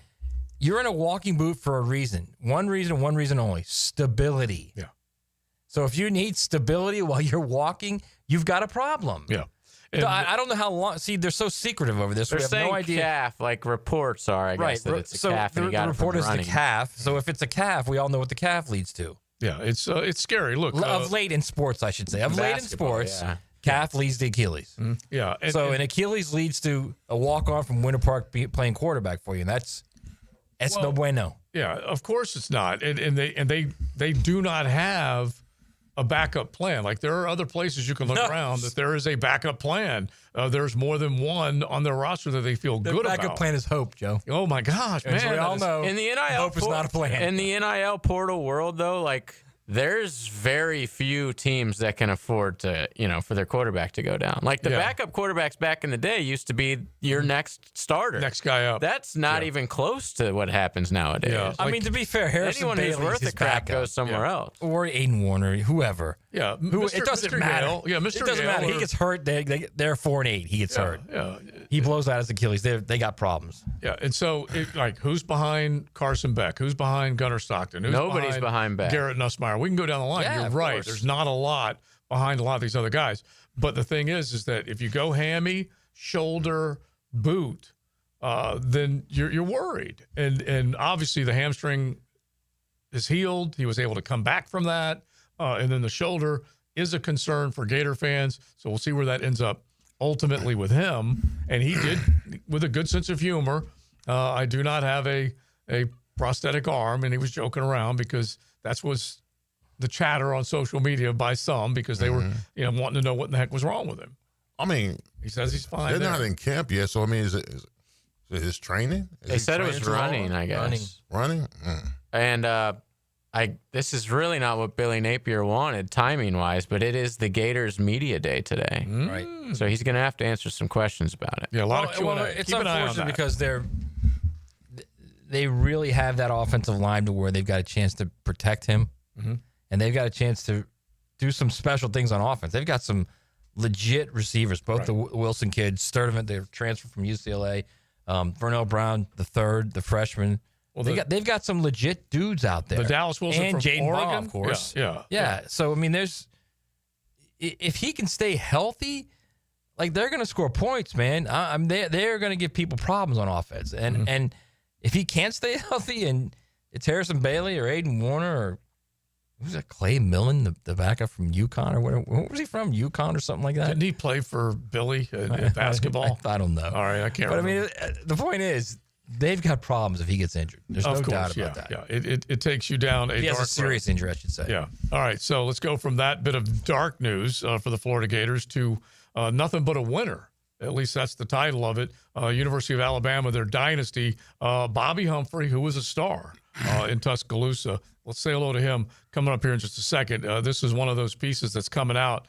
you're in a walking boot for a reason. One reason only. Stability. Yeah. So if you need stability while you're walking, you've got a problem. Yeah. I don't know how long. See, they're so secretive over this. They're we have saying no idea. calf, like reports are, I guess, that it's a calf. The report is the calf. So if it's a calf, we all know what the calf leads to. Yeah, it's scary. Look. Of late in sports, I should say. Calf leads to Achilles. Mm-hmm. Yeah. And Achilles leads to a walk-on from Winter Park playing quarterback for you, and that's no bueno. Yeah, of course it's not. And they do not have a backup plan. Like, there are other places you can look around that there is a backup plan. There's more than one on their roster that they feel good about. The backup plan is hope, Joe. Oh my gosh, man! We all know in the NIL hope is not a plan. In the NIL portal world, though, like there's very few teams that can afford to, for their quarterback to go down. Like the backup quarterbacks back in the day used to be your next starter. Next guy up. That's not even close to what happens nowadays. Yeah. I mean, to be fair, Harrison anyone who's Bailey worth his the crap backup. goes somewhere else. Or Aiden Warner, whoever. Yeah. It doesn't Mr. matter. Yale. Yeah, Mr. It doesn't Yale matter. He gets hurt. They're 4-8. He gets hurt. Yeah. He blows out his Achilles. They got problems. Yeah, and so who's behind Carson Beck? Who's behind Gunnar Stockton? Who's Nobody's behind Beck. Garrett Nussmeier. We can go down the line. Yeah, You're of right. course. There's not a lot behind a lot of these other guys. But the thing is that if you go hammy, shoulder, boot, then you're worried. And obviously the hamstring is healed. He was able to come back from that. And then the shoulder is a concern for Gator fans. So we'll see where that ends up ultimately with him. And he did, with a good sense of humor, I do not have a prosthetic arm. And he was joking around because that was the chatter on social media by some because they were wanting to know what the heck was wrong with him. I mean, he says he's fine. They're not in camp yet, so I mean, is it his training? They said it was running, I guess. Running? And this is really not what Billy Napier wanted timing-wise, but it is the Gators media day today. Right. So he's going to have to answer some questions about it. Yeah, a lot of Q&A. It's Keep an eye on unfortunate that. because they really have that offensive line to where they've got a chance to protect him, and they've got a chance to do some special things on offense. They've got some legit receivers, both the Wilson kid, Sturdivant, they're transferred from UCLA, Vernell Brown, the third, the freshman. Well, they've got some legit dudes out there. The Dallas Wilson and from Jaden Oregon, Baugh, of course. Yeah. So I mean, if he can stay healthy, like they're going to score points, man. They're going to give people problems on offense, and if he can't stay healthy, and it's Harrison Bailey or Aiden Warner or who's that, Clay Millen, the backup from UConn or whatever. Where was he from? UConn or something like that? Didn't he play for Billy in basketball? I don't know. All right, I can't remember. But I mean, the point is, they've got problems if he gets injured. There's no doubt about that. Yeah, it takes you down He has dark a serious injury, I should say. Yeah. All right, so let's go from that bit of dark news for the Florida Gators to nothing but a winner. At least that's the title of it. University of Alabama, their dynasty. Bobby Humphrey, who was a star in Tuscaloosa. Let's say hello to him coming up here in just a second. This is one of those pieces that's coming out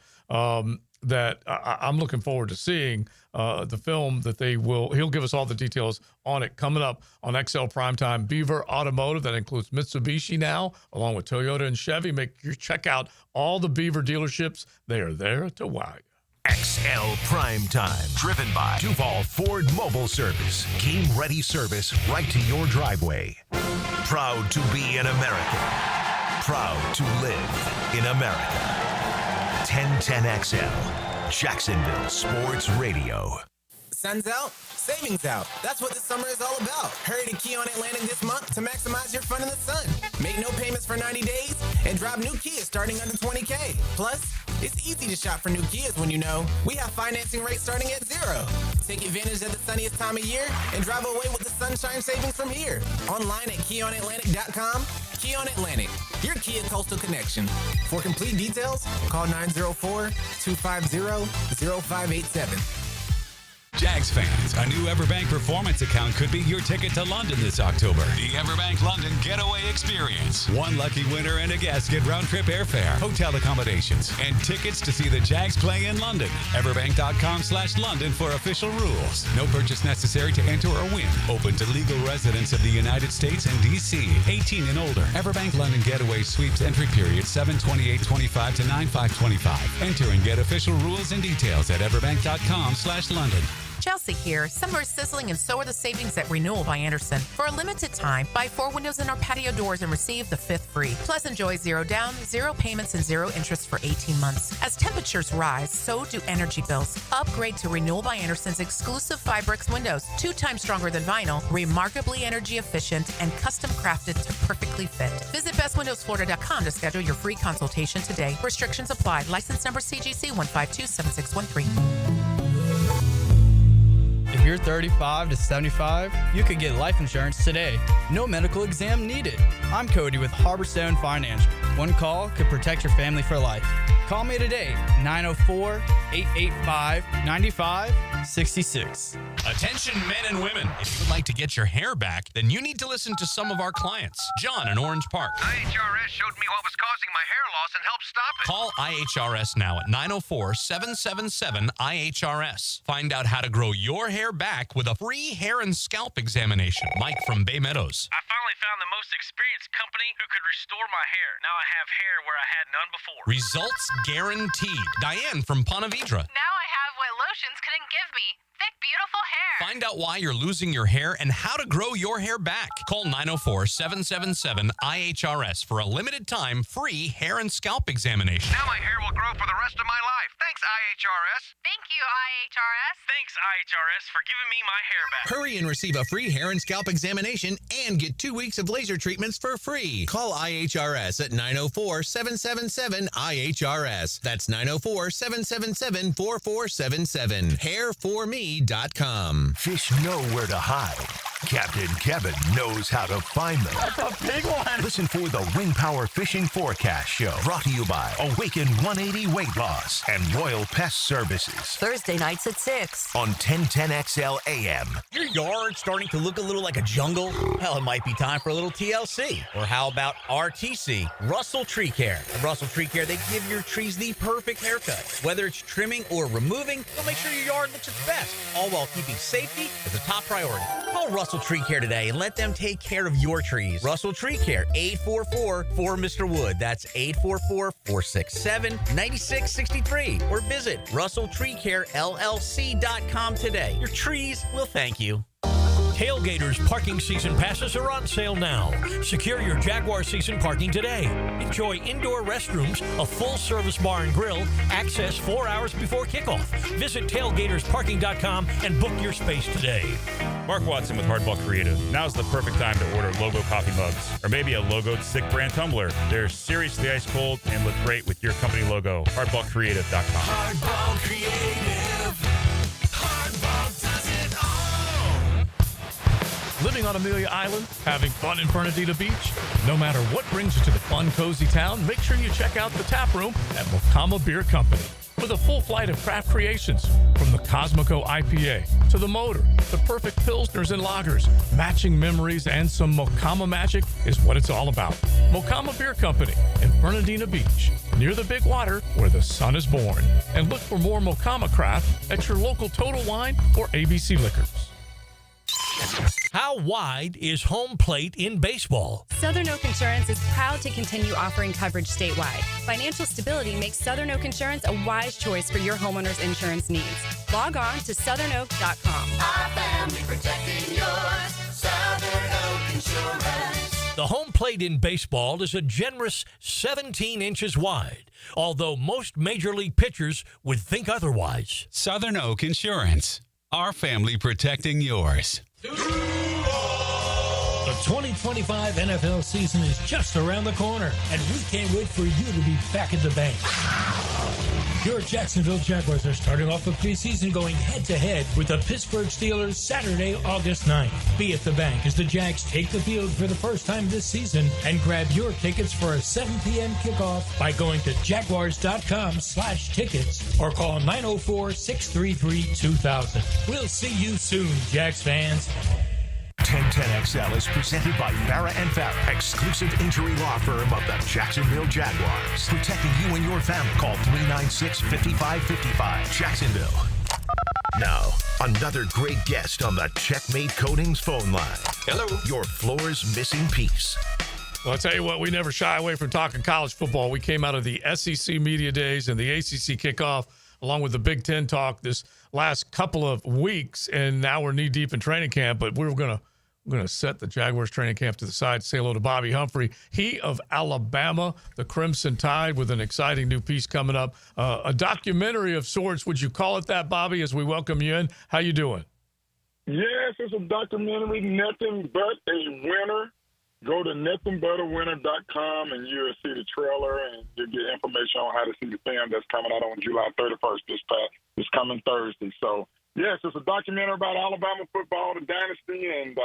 that I'm looking forward to seeing. The film that he'll give us all the details on it coming up on XL Primetime. Beaver Automotive, that includes Mitsubishi now, along with Toyota and Chevy. Make sure you check out all the Beaver dealerships. They are there to wow you. XL Primetime, driven by Duval Ford Mobile Service. Game-ready service right to your driveway. Proud to be an American. Proud to live in America. 1010XL, Jacksonville Sports Radio. Sun's out, savings out. That's what the summer is all about. Hurry to Kia on Atlantic this month to maximize your fun in the sun. Make no payments for 90 days and drive new Kia starting under $20K. Plus, it's easy to shop for new Kias when you know we have financing rates starting at 0. Take advantage of the sunniest time of year and drive away with the sunshine savings from here. Online at KiaOnAtlantic.com. Kia on Atlantic, your Kia Coastal Connection. For complete details, call 904-250-0587. Jags fans, a new Everbank Performance account could be your ticket to London this October. The Everbank London Getaway Experience. One lucky winner and a guest get round-trip airfare, hotel accommodations, and tickets to see the Jags play in London. Everbank.com/London for official rules. No purchase necessary to enter or win. Open to legal residents of the United States and D.C. 18 and older. Everbank London Getaway sweeps entry period 7/28/25 to 9/5/25. Enter and get official rules and details at everbank.com/London. Chelsea here. Summer is sizzling and so are the savings at Renewal by Anderson. For a limited time, buy 4 windows in our patio doors and receive the 5th free. Plus, enjoy 0 down, 0 payments, and 0 interest for 18 months. As temperatures rise, so do energy bills. Upgrade to Renewal by Anderson's exclusive Fibrix windows. 2 times stronger than vinyl, remarkably energy efficient, and custom crafted to perfectly fit. Visit bestwindowsflorida.com to schedule your free consultation today. Restrictions apply. License number CGC 1527613. If you're 35 to 75, you could get life insurance today. No medical exam needed. I'm Cody with Harborstone Financial. One call could protect your family for life. Call me today, 904 885-9566. Attention men and women. If you would like to get your hair back, then you need to listen to some of our clients. John in Orange Park. IHRS showed me what was causing my hair loss and helped stop it. Call IHRS now at 904-777-IHRS. Find out how to grow your hair back with a free hair and scalp examination. Mike from Bay Meadows. I finally found the most experienced company who could restore my hair. Now I have hair where I had none before. Results guaranteed. Diane from Ponte Vedra. Now I have what lotions couldn't give me. Thick, beautiful hair. Find out why you're losing your hair and how to grow your hair back. Call 904-777-IHRS for a limited time free hair and scalp examination. Now my hair will grow for the rest of my life. Thanks, IHRS. Thank you, IHRS. Thanks, IHRS, for giving me my hair back. Hurry and receive a free hair and scalp examination and get 2 weeks of laser treatments for free. Call IHRS at 904-777-IHRS. That's 904-777-4477. Hair4me.com. Fish know where to hide. Captain Kevin knows how to find them. That's a big one. Listen for the Wing Power Fishing Forecast Show, brought to you by Awaken 180 Weight Loss and Royal Pest Services. Thursday nights at 6 on 1010XL AM. Your yard's starting to look a little like a jungle? Well, it might be time for a little TLC. Or how about RTC, Russell Tree Care? At Russell Tree Care, they give your trees the perfect haircut. Whether it's trimming or removing, they'll make sure your yard looks its best, all while keeping safety as a top priority. Call Russell Tree Care today and let them take care of your trees. Russell Tree Care, 844-4Mr. Wood. That's 844-467-9663. Or visit RussellTreeCareLLC.com today. Your trees will thank you. Tailgaters parking season passes are on sale now. Secure your Jaguar season parking today. Enjoy indoor restrooms, a full-service bar and grill, access 4 hours before kickoff. Visit tailgatorsparking.com and book your space today. Mark Watson with Hardball Creative. Now's the perfect time to order logo coffee mugs or maybe a logoed Stick brand tumbler. They're seriously ice cold and look great with your company logo. Hardballcreative.com. Hardball Creative. Hardball does it all. Living on Amelia Island, having fun in Fernandina Beach? No matter what brings you to the fun, cozy town, make sure you check out the tap room at Mokama Beer Company. With a full flight of craft creations, from the Cosmico IPA to the Motor, the perfect Pilsners and Lagers, matching memories and some Mokama magic is what it's all about. Mokama Beer Company in Fernandina Beach, near the big water where the sun is born. And look for more Mokama craft at your local Total Wine or ABC Liquors. How wide is home plate in baseball? Southern Oak Insurance is proud to continue offering coverage statewide. Financial stability makes Southern Oak Insurance a wise choice for your homeowner's insurance needs. Log on to southernoak.com. Our family protecting yours. Southern Oak Insurance. The home plate in baseball is a generous 17 inches wide, although most major league pitchers would think otherwise. Southern Oak Insurance. Our family protecting yours. The 2025 NFL season is just around the corner, and we can't wait for you to be back at the bank. Your Jacksonville Jaguars are starting off the preseason going head-to-head with the Pittsburgh Steelers Saturday, August 9th. Be at the bank as the Jags take the field for the first time this season, and grab your tickets for a 7 p.m. kickoff by going to jaguars.com/tickets or call 904-633-2000. We'll see you soon, Jags fans. 1010XL is presented by Farrah & Farrah, exclusive injury law firm of the Jacksonville Jaguars. Protecting you and your family. Call 396-5555. Jacksonville. Now, another great guest on the Checkmate Coatings phone line. Hello. Your floor's missing piece. Well, I'll tell you what, we never shy away from talking college football. We came out of the SEC Media Days and the ACC kickoff, along with the Big Ten talk this last couple of weeks, and now we're knee-deep in training camp, but we're going to set the Jaguars training camp to the side, say hello to Bobby Humphrey, he of Alabama, the Crimson Tide, with an exciting new piece coming up. A documentary of sorts. Would you call it that, Bobby, as we welcome you in? How you doing? Yes, it's a documentary, Nothing But a Winner. Go to nothingbutawinner.com and you'll see the trailer and you'll get information on how to see the film that's coming out on July 31st, this coming Thursday. So, yes, it's a documentary about Alabama football, the dynasty, and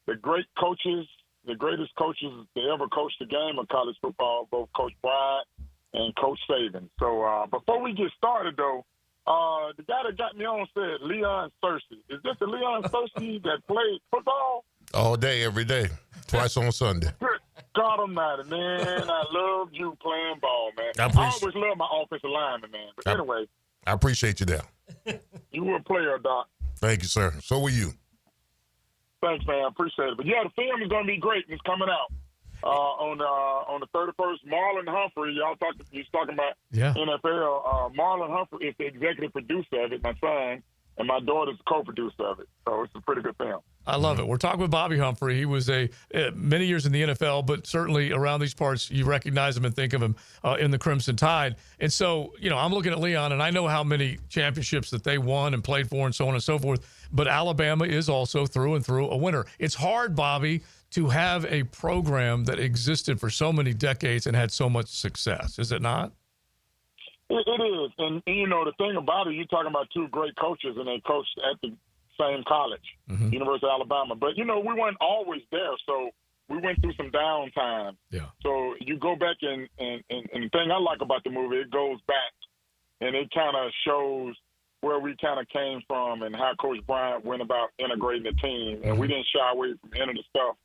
the great coaches, the greatest coaches to ever coach the game of college football, both Coach Bryant and Coach Saban. So before we get started, though, the guy that got me on said Leon Searcy. Is this the Leon Searcy that played football? All day, every day, twice on Sunday. Good God Almighty, man! I loved you playing ball, man. I always loved my offensive lineman, man. But anyway, I appreciate you there. You were a player, Doc. Thank you, sir. So were you. Thanks, man. I appreciate it. But yeah, the film is going to be great. It's coming out on the 31st. Marlon Humphrey, he's talking about NFL. Marlon Humphrey is the executive producer of it. My son and my daughter's co-producer of it. So it's a pretty good film. I love it. We're talking with Bobby Humphrey. He was many years in the NFL, but certainly around these parts, you recognize him and think of him in the Crimson Tide. And so, I'm looking at Leon, and I know how many championships that they won and played for and so on and so forth. But Alabama is also through and through a winner. It's hard, Bobby, to have a program that existed for so many decades and had so much success. Is it not? It is. And the thing about it, you're talking about two great coaches, and they coached at the same college, University of Alabama. But, we weren't always there, so we went through some downtime. Yeah. So you go back, and the thing I like about the movie, it goes back, and it kind of shows where we kind of came from and how Coach Bryant went about integrating the team. And we didn't shy away from any of the stuff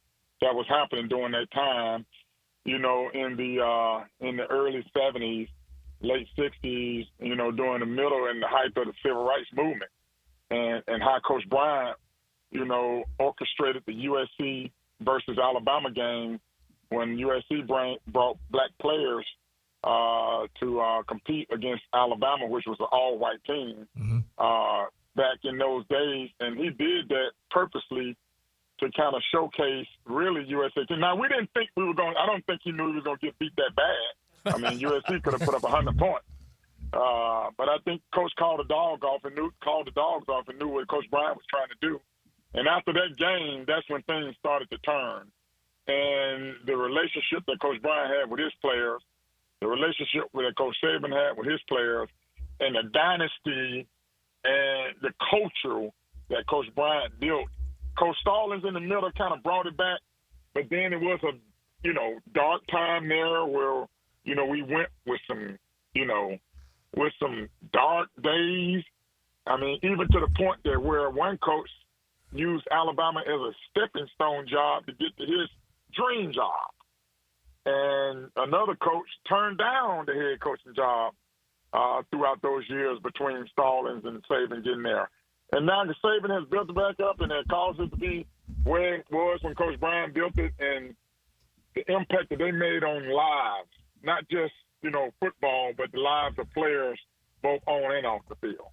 that was happening during that time, in the early 70s, late 60s, during the middle and the height of the civil rights movement. And how Coach Bryant, orchestrated the USC versus Alabama game when USC brought black players to compete against Alabama, which was an all-white team back in those days. And he did that purposely to kind of showcase really USC. Now, we didn't think I don't think he knew he was going to get beat that bad. I mean, USC could have put up 100 points. But I think Coach called the dogs off and knew what Coach Bryant was trying to do. And after that game, that's when things started to turn. And the relationship that Coach Bryant had with his players, the relationship that Coach Saban had with his players, and the dynasty and the culture that Coach Bryant built. Coach Stallings in the middle kind of brought it back, but then it was a, dark time there where, we went with some, with some dark days. I mean, even to the point that where one coach used Alabama as a stepping stone job to get to his dream job. And another coach turned down the head coaching job throughout those years between Stallings and Saban getting there. And now the Saban has built it back up, and it caused it to be where it was when Coach Bryant built it, and the impact that they made on lives, not just, football, but the lives of players both on and off the field.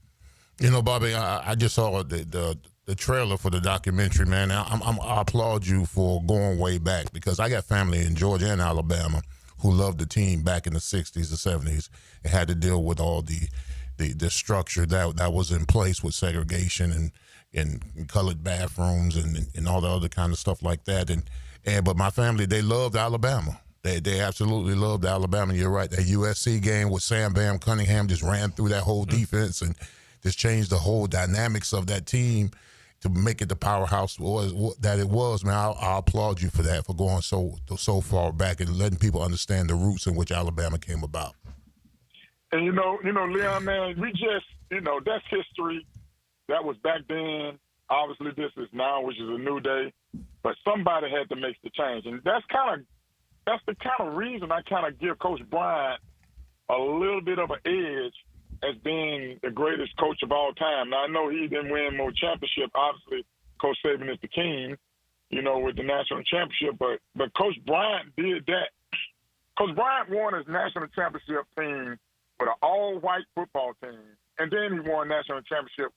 Bobby, I just saw the trailer for the documentary, man. I applaud you for going way back, because I got family in Georgia and Alabama who loved the team back in the 60s, the 70s, and had to deal with all the structure that was in place with segregation and colored bathrooms and all the other kind of stuff like that. But my family, they loved Alabama. They absolutely loved Alabama. You're right. That USC game with Sam Bam Cunningham just ran through that whole defense and just changed the whole dynamics of that team to make it the powerhouse that it was. Man, I applaud you for that, for going so far back and letting people understand the roots in which Alabama came about. And, Leon, man, we just, that's history. That was back then. Obviously, this is now, which is a new day. But somebody had to make the change. And that's the kind of reason I kind of give Coach Bryant a little bit of an edge as being the greatest coach of all time. Now, I know he didn't win more championship. Obviously, Coach Saban is the king, with the national championship. But Coach Bryant did that. Coach Bryant won his national championship team with an all-white football team. And then he won national championship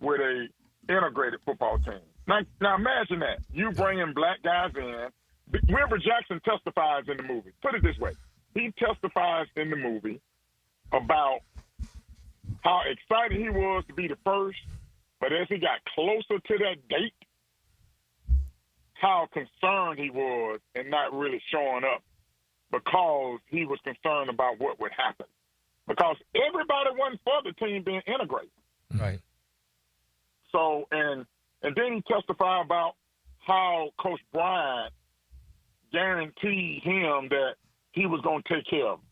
with a integrated football team. Now imagine that. You bring in black guys in. Wilbur Jackson testifies in the movie. Put it this way. He testifies in the movie about how excited he was to be the first, but as he got closer to that date, how concerned he was and not really showing up because he was concerned about what would happen. Because everybody wasn't for the team being integrated. Right. So, and then he testified about how Coach Bryant guaranteed him that he was going to take care of him.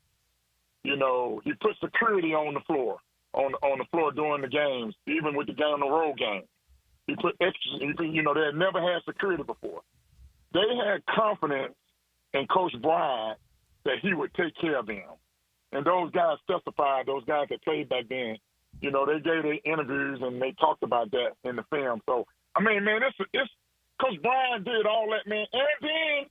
he put security on the floor, on the floor during the games, even with the game on the road game. He put extra. They had never had security before. They had confidence in Coach Bryant that he would take care of them. And those guys testified, those guys that played back then, they gave their interviews and they talked about that in the film. So, I mean, man, it's Coach Bryant did all that, man. And then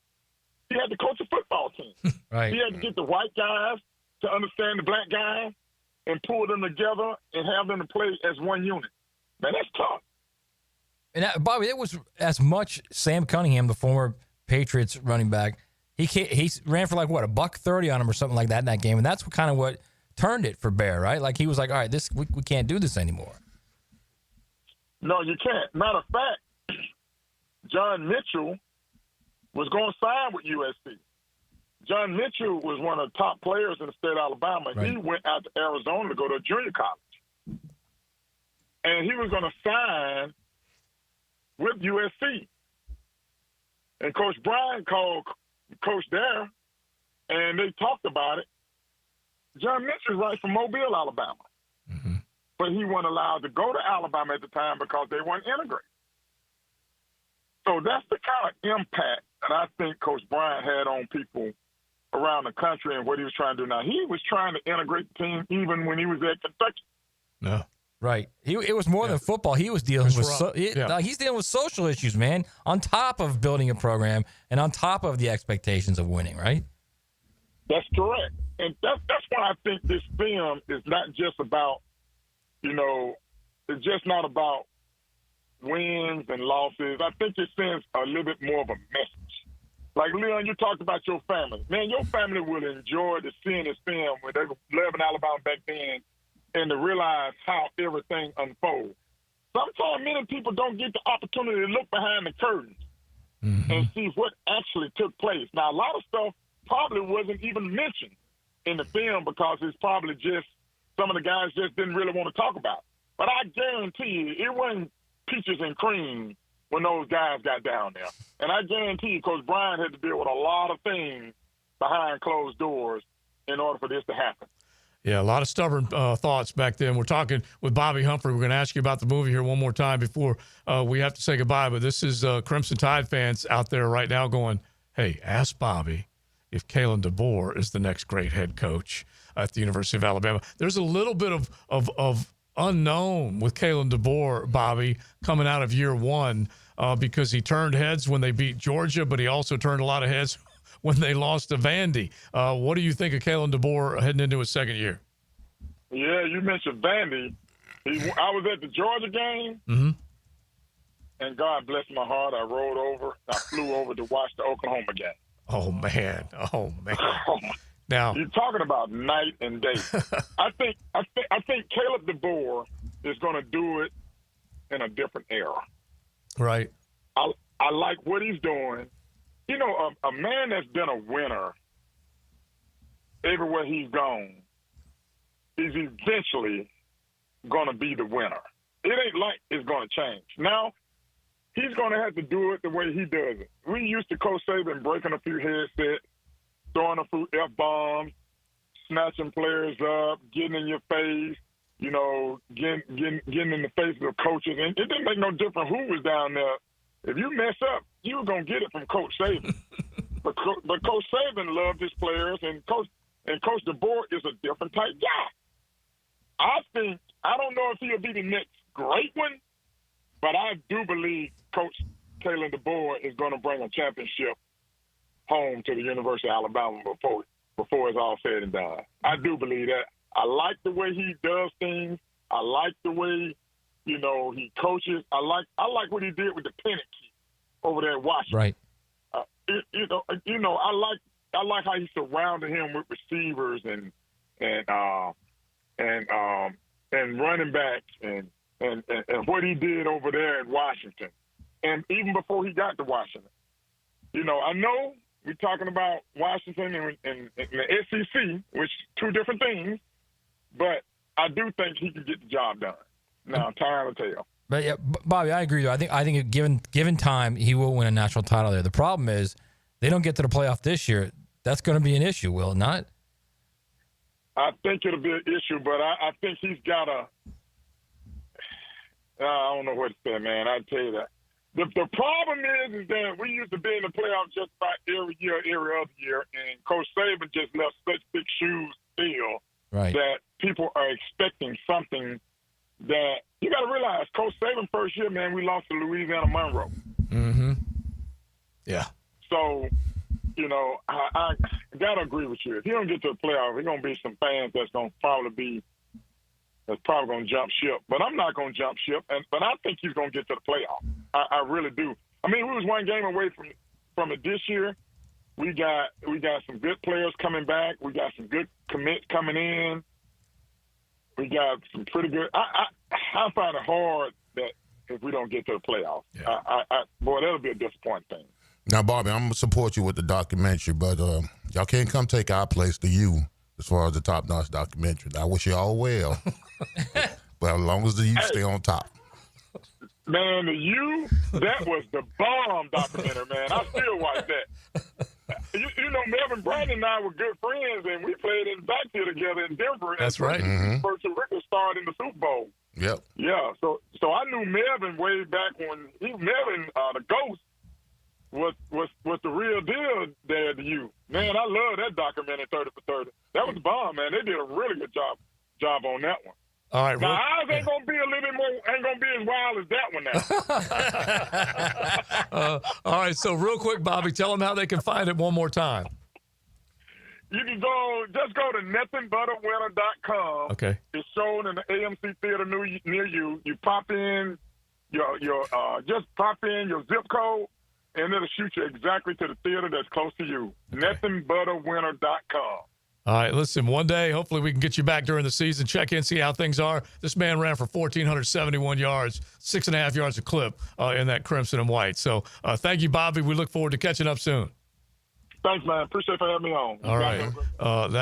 he had to coach a football team. Right. He had to get the white guys to understand the black guys and pull them together and have them to play as one unit. Man, that's tough. And Bobby, it was as much Sam Cunningham, the former Patriots running back. He ran for $130 on him or something like that in that game, and that's kind of what turned it for Bear, right? Like he was like, all right, we can't do this anymore. No, you can't. Matter of fact, John Mitchell was going to sign with USC. John Mitchell was one of the top players in the state of Alabama. Right. He went out to Arizona to go to a junior college, and he was going to sign with USC. And Coach Bryant called Coach there, and they talked about it. John Mitchell's right from Mobile, Alabama. Mm-hmm. But he wasn't allowed to go to Alabama at the time because they weren't integrated. So that's the kind of impact that I think Coach Bryant had on people around the country and what he was trying to do. Now, he was trying to integrate the team even when he was at Kentucky. No. Right. It was more than football. He was dealing with he's dealing with social issues, man, on top of building a program and on top of the expectations of winning, right? That's correct. And that's why I think this film is not just about, it's just not about wins and losses. I think it sends a little bit more of a message. Like, Leon, you talked about your family. Man, your family will enjoy seeing this film when they were living in Alabama back then and to realize how everything unfolds. Sometimes many people don't get the opportunity to look behind the curtains and see what actually took place. Now, a lot of stuff probably wasn't even mentioned in the film because it's probably just some of the guys just didn't really want to talk about it. But I guarantee you, it wasn't peaches and cream when those guys got down there. And I guarantee you, Coach Bryant had to deal with a lot of things behind closed doors in order for this to happen. Yeah, a lot of stubborn thoughts back then. We're talking with Bobby Humphrey. We're going to ask you about the movie here one more time before we have to say goodbye. But this is Crimson Tide fans out there right now going, hey, ask Bobby if Kalen DeBoer is the next great head coach at the University of Alabama. There's a little bit of unknown with Kalen DeBoer, Bobby, coming out of year one because he turned heads when they beat Georgia, but he also turned a lot of heads when they lost to Vandy. What do you think of Kalen DeBoer heading into his second year? Yeah, you mentioned Vandy. I was at the Georgia game, and God bless my heart, I rolled over. I flew over to watch the Oklahoma game. Oh, man. Now you're talking about night and day. I think Caleb DeBoer is going to do it in a different era. Right. I like what he's doing. A man that's been a winner everywhere he's gone is eventually going to be the winner. It ain't like it's going to change. Now, he's going to have to do it the way he does it. We used to Coach Saban breaking a few headsets, throwing a few F-bombs, snatching players up, getting in your face, getting in the face of the coaches. And it didn't make no difference who was down there. If you mess up, you were going to get it from Coach Saban. but Coach Saban loved his players, and Coach DeBoer is a different type guy. I don't know if he'll be the next great one, but I do believe Coach Kalen DeBoer is going to bring a championship home to the University of Alabama before it's all said and done. I do believe that. I like the way he does things. I like the way, he coaches. I like what he did with the pennant key over there in Washington. Right. I like how he surrounded him with receivers and running backs and what he did over there in Washington, and even before he got to Washington. I know we're talking about Washington and the SEC, which two different things, but I do think he can get the job done. Now, time will tell. But yeah, Bobby, I agree. Though. I think given time, he will win a national title there. The problem is they don't get to the playoff this year. That's going to be an issue, will it not? I think it'll be an issue, but I think he's got a. I don't know what to say, man. I tell you that. The problem is that we used to be in the playoffs just about every year, every other year, and Coach Saban just left such big shoes still that people are expecting something that you got to realize. Coach Saban first year, man, we lost to Louisiana Monroe. Mm-hmm. Yeah. So, you know, I got to agree with you. If he don't get to the playoff, there's going to be some fans that's probably going to jump ship. But I'm not going to jump ship. But I think he's going to get to the playoff. I really do. I mean, we was one game away from it this year. We got some good players coming back. We got some good commits coming in. We got some pretty good. I find it hard that if we don't get to the playoffs, boy, that'll be a disappointing thing. Now, Bobby, I'm going to support you with the documentary, but y'all can't come take our place to you as far as the top-notch documentary. I wish you all well. But as long as the U stay on top. Man, the U, that was the bomb documentary, man. I still watch that. You know, Melvin Brandon and I were good friends, and we played in the backfield together in Denver. That's right. First Ricker starred in the Super Bowl. Yep. Yeah, so I knew Melvin way back when Melvin, the Ghost, was the real deal there at the U. Man, I love that documentary, 30 for 30. That was the bomb, man. They did a really good job on that one. All right. Now, ours ain't gonna be as wild as that one now. All right. So real quick, Bobby, tell them how they can find it one more time. You can just go to nothingbutawinner.com. Okay. It's shown in the AMC Theater near you. You pop in just pop in your zip code, and it'll shoot you exactly to the theater that's close to you. Okay. Nothingbutawinner.com. All right, listen, one day, hopefully we can get you back during the season, check in, see how things are. This man ran for 1,471 yards, 6.5 yards a clip in that crimson and white. So thank you, Bobby. We look forward to catching up soon. Thanks, man. Appreciate for having me on. All right.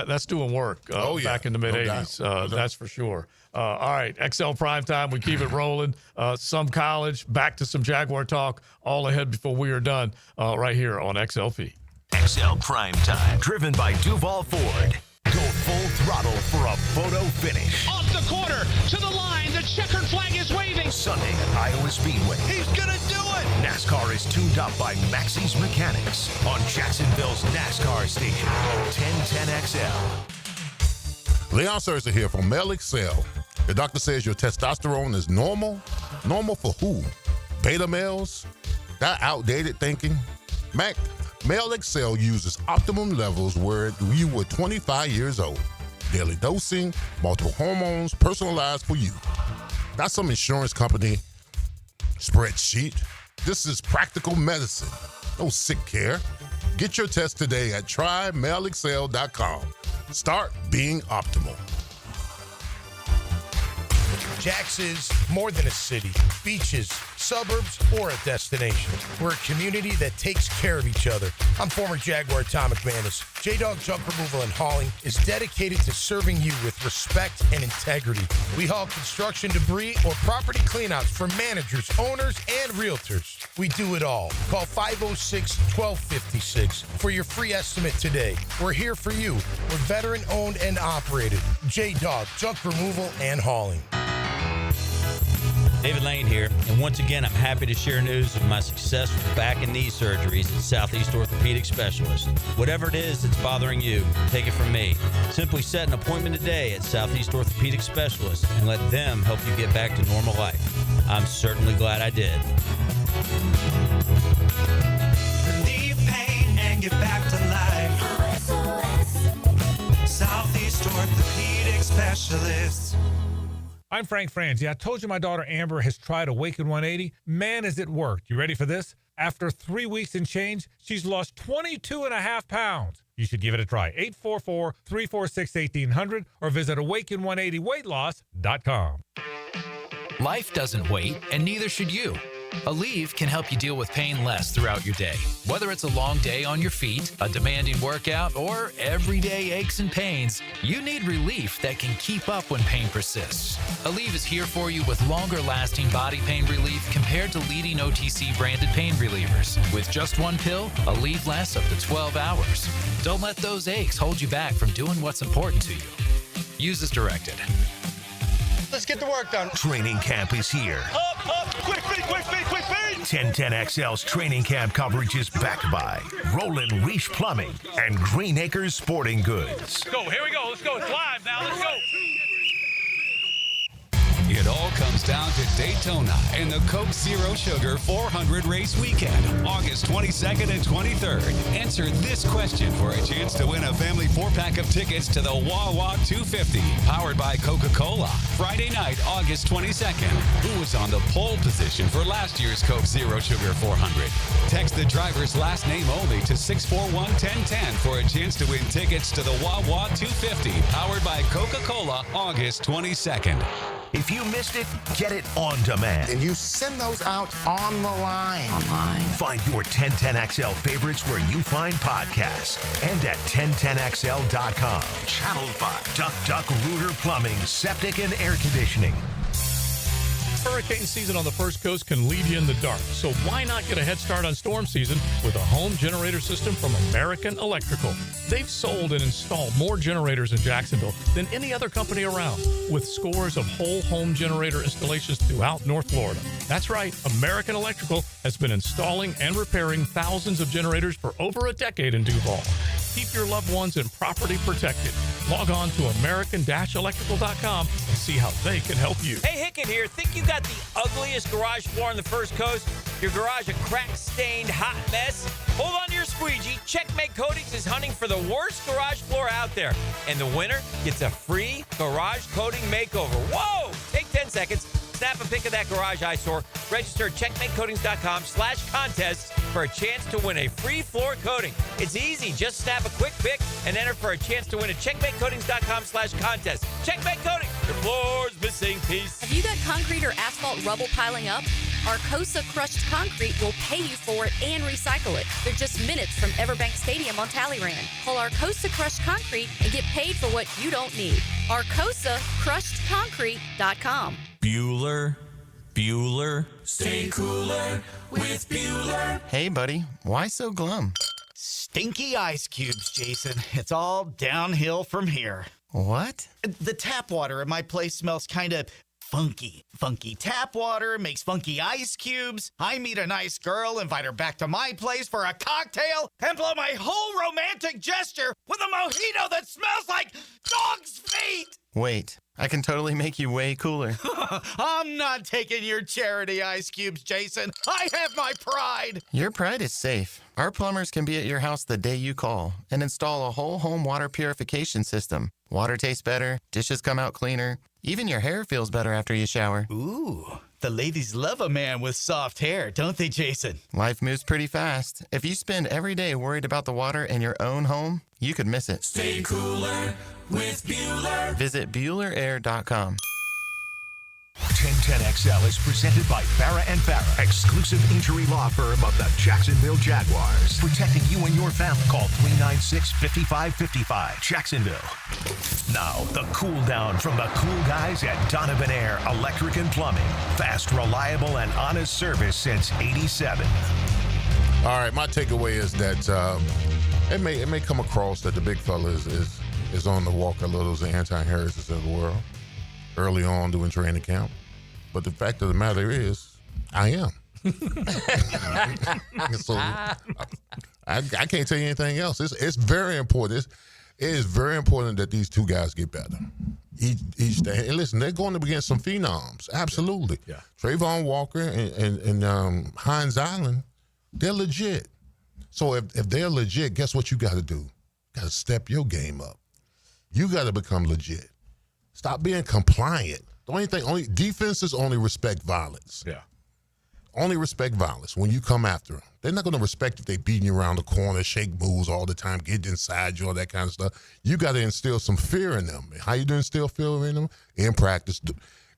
That's doing work back in the mid-'80s. That's for sure. All right, XL Primetime, we keep it rolling. Some college, back to some Jaguar talk, all ahead before we are done right here on XLP. XL Primetime, driven by Duval Ford. Go full throttle for a photo finish. Off the corner, to the line, the checkered flag is waving. Sunday at Iowa Speedway. He's gonna do it! NASCAR is tuned up by Maxie's Mechanics on Jacksonville's NASCAR station, 1010XL. Leon Serza here from Male Excel. The doctor says your testosterone is normal. Normal for who? Beta males? That outdated thinking? Male Excel uses optimum levels where you were 25 years old. Daily dosing, multiple hormones, personalized for you. Not some insurance company spreadsheet. This is practical medicine. No sick care. Get your test today at trymaleexcel.com. Start being optimal. Jax is more than a city, beaches, suburbs, or a destination. We're a community that takes care of each other. I'm former Jaguar Tom McManus. J-Dog Junk Removal and Hauling is dedicated to serving you with respect and integrity. We haul construction debris or property cleanouts for managers, owners, and realtors. We do it all. Call 506-1256 for your free estimate today. We're here for you. We're veteran-owned and operated. J-Dog Junk Removal and Hauling. David Lane here, and once again, I'm happy to share news of my success with back and knee surgeries at Southeast Orthopedic Specialist. Whatever it is that's bothering you, take it from me. Simply set an appointment today at Southeast Orthopedic Specialist and let them help you get back to normal life. I'm certainly glad I did. Relieve pain and get back to life. Southeast Orthopedic Specialist. I'm Frank Franzi. I told you my daughter Amber has tried Awaken 180. Man, has it worked. You ready for this? After 3 weeks and change, she's lost 22.5 pounds. You should give it a try. 844-346-1800 or visit awaken180weightloss.com. Life doesn't wait, and neither should you. Aleve can help you deal with pain less throughout your day. Whether it's a long day on your feet, a demanding workout, or everyday aches and pains, you need relief that can keep up when pain persists. Aleve is here for you with longer-lasting body pain relief compared to leading OTC-branded pain relievers. With just one pill, Aleve lasts up to 12 hours. Don't let those aches hold you back from doing what's important to you. Use as directed. Let's get the work done. Training camp is here. Up, quick feet, quick feet, quick feet. 1010XL's training camp coverage is backed by Roland Reach Plumbing and Green Acres Sporting Goods. Go, here we go. Let's go. It's live now. Let's go. It all comes down to Daytona and the Coke Zero Sugar 400 race weekend, August 22nd and 23rd. Answer this question for a chance to win a family 4-pack of tickets to the Wawa 250, powered by Coca-Cola. Friday night, August 22nd. Who was on the pole position for last year's Coke Zero Sugar 400? Text the driver's last name only to 641-1010 for a chance to win tickets to the Wawa 250, powered by Coca-Cola, August 22nd. If you missed it, get it on demand. And you send those out on the line. Find your 1010XL favorites where you find podcasts and at 1010XL.com. Channel 5. Duck Rooter Plumbing, Septic and Air Conditioning. Hurricane season on the First Coast can leave you in the dark, so why not get a head start on storm season with a home generator system from American Electrical? They've sold and installed more generators in Jacksonville than any other company around, with scores of whole home generator installations throughout North Florida. That's right, American Electrical has been installing and repairing thousands of generators for over a decade in Duval. Keep your loved ones and property protected. Log on to American-Electrical.com and see how they can help you. Hey, Hickett here. Think you got the ugliest garage floor on the First Coast? Your garage a crack-stained hot mess? Hold on to your squeegee. Checkmate Coatings is hunting for the worst garage floor out there. And the winner gets a free garage coating makeover. Whoa! Take 10 seconds. Snap a pic of that garage eyesore. Register at checkmatecoatings.com/contest for a chance to win a free floor coating. It's easy. Just snap a quick pic and enter for a chance to win at checkmatecoatings.com/contest. Checkmate Coatings, your floor's missing piece. Have you got concrete or asphalt rubble piling up? Arcosa Crushed Concrete will pay you for it and recycle it. They're just minutes from Everbank Stadium on Talleyrand. Call Arcosa Crushed Concrete and get paid for what you don't need. ArcosaCrushedConcrete.com. Bueller. Stay cooler with Bueller. Hey, buddy. Why so glum? Stinky ice cubes, Jason. It's all downhill from here. What? The tap water at my place smells kind of funky. Funky tap water makes funky ice cubes. I meet a nice girl, invite her back to my place for a cocktail, and blow my whole romantic gesture with a mojito that smells like dog's feet. Wait, I can totally make you way cooler. I'm not taking your charity ice cubes, Jason. I have my pride. Your pride is safe. Our plumbers can be at your house the day you call and install a whole home water purification system. Water tastes better, dishes come out cleaner, even your hair feels better after you shower. Ooh, the ladies love a man with soft hair, don't they, Jason? Life moves pretty fast. If you spend every day worried about the water in your own home, you could miss it. Stay cooler with Bueller. Visit BuellerAir.com. 1010XL is presented by Farrah & Farrah, exclusive injury law firm of the Jacksonville Jaguars. Protecting you and your family. Call 396-5555. Jacksonville. Now, the cool down from the cool guys at Donovan Air Electric and Plumbing. Fast, reliable, and honest service since '87. All right, my takeaway is that it may come across that the big fella is on the Walker Littles and Anti-Harrises of the world early on during training camp. But the fact of the matter is, I am. So I can't tell you anything else. It's very important. It is very important that these two guys get better. Each day. And listen, they're going up against some phenoms. Absolutely. Yeah. Trayvon Walker and Hines Island, they're legit. So if they're legit, guess what you got to do? You got to step your game up. You got to become legit. Stop being compliant. Only defenses only respect violence. Yeah. Only respect violence when you come after them. They're not going to respect if they beating you around the corner, shake moves all the time, get inside you, all that kind of stuff. You got to instill some fear in them. How you do instill fear in them? In practice,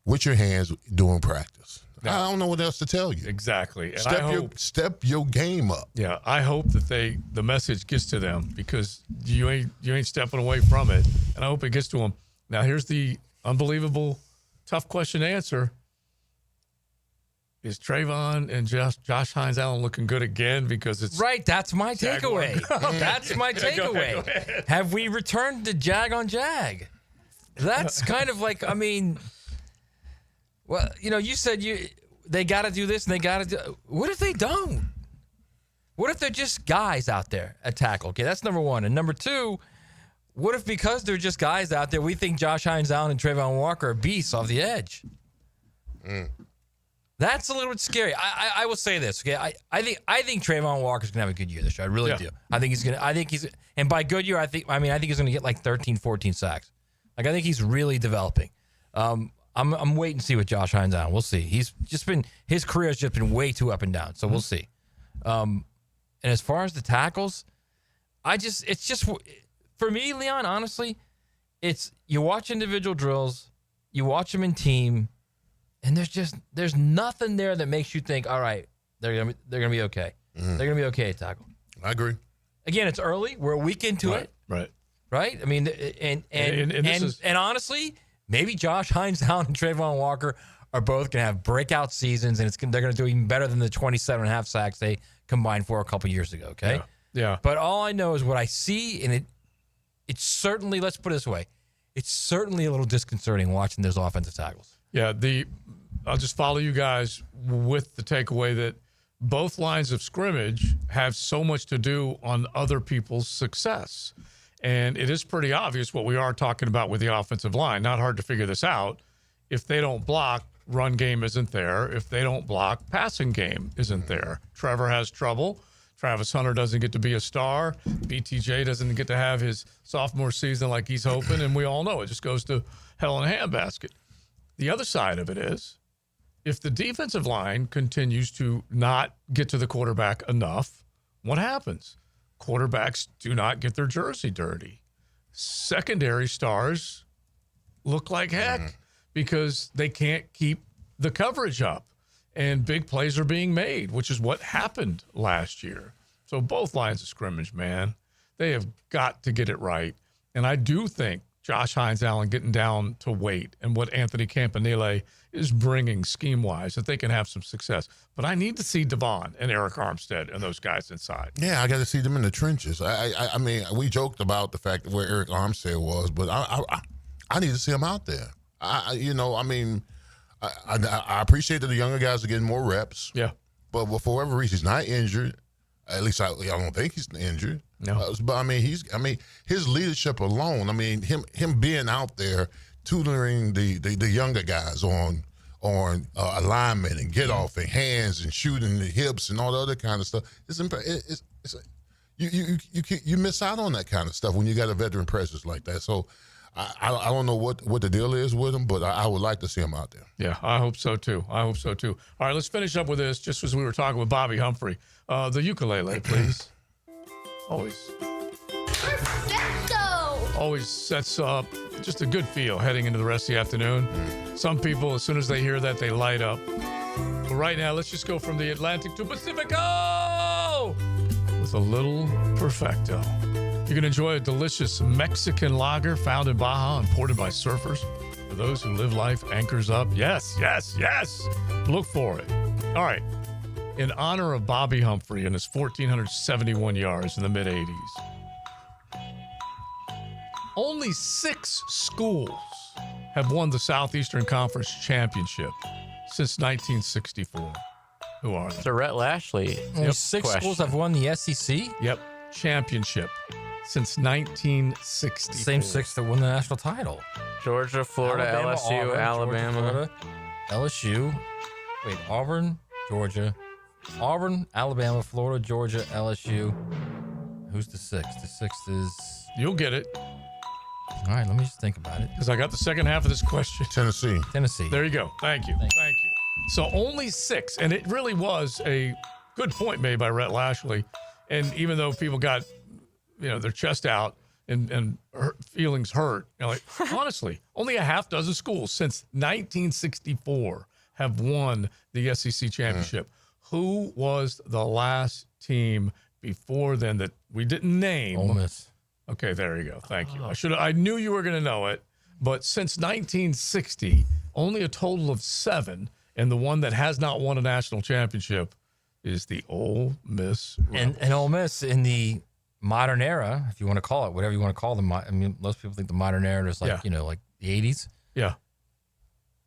with your hands, doing practice. I don't know what else to tell you. Exactly. And step your game up. Yeah, I hope that the message gets to them, because you ain't stepping away from it, and I hope it gets to them. Now, here's the unbelievable, tough question to answer. Is Trayvon and Josh Hines Allen looking good again? Because it's right. That's my takeaway. That's my takeaway. Go ahead. Have we returned to Jag on Jag? That's kind of like, I mean, well, you said they got to do this and they got to do. What if they don't? What if they're just guys out there at tackle? Okay, that's number one. And number two, what if because they're just guys out there, we think Josh Hines Allen and Trayvon Walker are beasts off the edge? That's a little bit scary. I will say this. Okay, I think Trayvon Walker's gonna have a good year this year. I really do. I think he's and by good year, I think he's gonna get like 13, 14 sacks. Like I think he's really developing. I'm waiting to see with Josh Hines Allen. We'll see. His career has just been way too up and down. So we'll see. And as far as the tackles, it's just for me, Leon. Honestly, it's you watch individual drills, you watch them in team. And there's nothing there that makes you think, all right, they're gonna be okay. They're gonna be okay at tackle. I agree. Again, it's early. We're a week into it. Right. I mean, and honestly, maybe Josh Hines Allen and Trayvon Walker are both gonna have breakout seasons, and they're gonna do even better than the 27.5 sacks they combined for a couple years ago. Okay. Yeah. But all I know is what I see, and it's certainly, let's put it this way, it's certainly a little disconcerting watching those offensive tackles. Yeah, I'll just follow you guys with the takeaway that both lines of scrimmage have so much to do on other people's success. And it is pretty obvious what we are talking about with the offensive line. Not hard to figure this out. If they don't block, run game isn't there. If they don't block, passing game isn't there. Trevor has trouble. Travis Hunter doesn't get to be a star. BTJ doesn't get to have his sophomore season like he's hoping. And we all know it just goes to hell in a handbasket. The other side of it is, if the defensive line continues to not get to the quarterback enough, what happens? Quarterbacks do not get their jersey dirty. Secondary stars look like heck because they can't keep the coverage up. And big plays are being made, which is what happened last year. So both lines of scrimmage, man, they have got to get it right. And I do think Josh Hines Allen getting down to weight and what Anthony Campanile is bringing scheme-wise, that they can have some success. But I need to see Devon and Eric Armstead and those guys inside. Yeah, I got to see them in the trenches. I mean, we joked about the fact where Eric Armstead was, but I need to see him out there. I appreciate that the younger guys are getting more reps. Yeah. But for whatever reason, he's not injured. At least I don't think he's injured. No. But his leadership alone. I mean, him being out there tutoring the younger guys on alignment and get off and hands and shooting the hips and all the other kind of stuff. You miss out on that kind of stuff when you got a veteran presence like that. So I don't know what the deal is with him, but I would like to see him out there. Yeah, I hope so too. All right, let's finish up with this. Just as we were talking with Bobby Humphrey, the ukulele, please. Always sets up just a good feel heading into the rest of the afternoon. Some people, as soon as they hear that, they light up. But right now, let's just go from the Atlantic to Pacifico with a little Perfecto. You can enjoy a delicious Mexican lager found in Baja, imported by surfers. For those who live life anchors up. Yes. Look for it. All right. In honor of Bobby Humphrey and his 1,471 yards in the mid-'80s, only 6 schools have won the Southeastern Conference Championship since 1964. Who are they? So Rhett Lashley. Only 6 schools have won the SEC? Yep. Championship since 1960. Same 6 that won the national title. Georgia, Florida, LSU, Alabama. Georgia, Florida, LSU. Wait, Auburn, Georgia. Auburn, Alabama, Florida, Georgia, LSU. Who's the 6th? The 6th is... You'll get it. All right, let me just think about it. Because I got the second half of this question. Tennessee. There you go. Thank you. So only 6. And it really was a good point made by Rhett Lashley. And even though people got, their chest out and feelings hurt, honestly, only a half dozen schools since 1964 have won the SEC championship. Who was the last team before then that we didn't name? Ole Miss. Okay, there you go. Thank you. I knew you were going to know it, but since 1960, only a total of 7, and the one that has not won a national championship is the Ole Miss Rebels. And Ole Miss in the modern era, if you want to call it, whatever you want to call them. I mean, most people think the modern era is like, like the 80s. Yeah.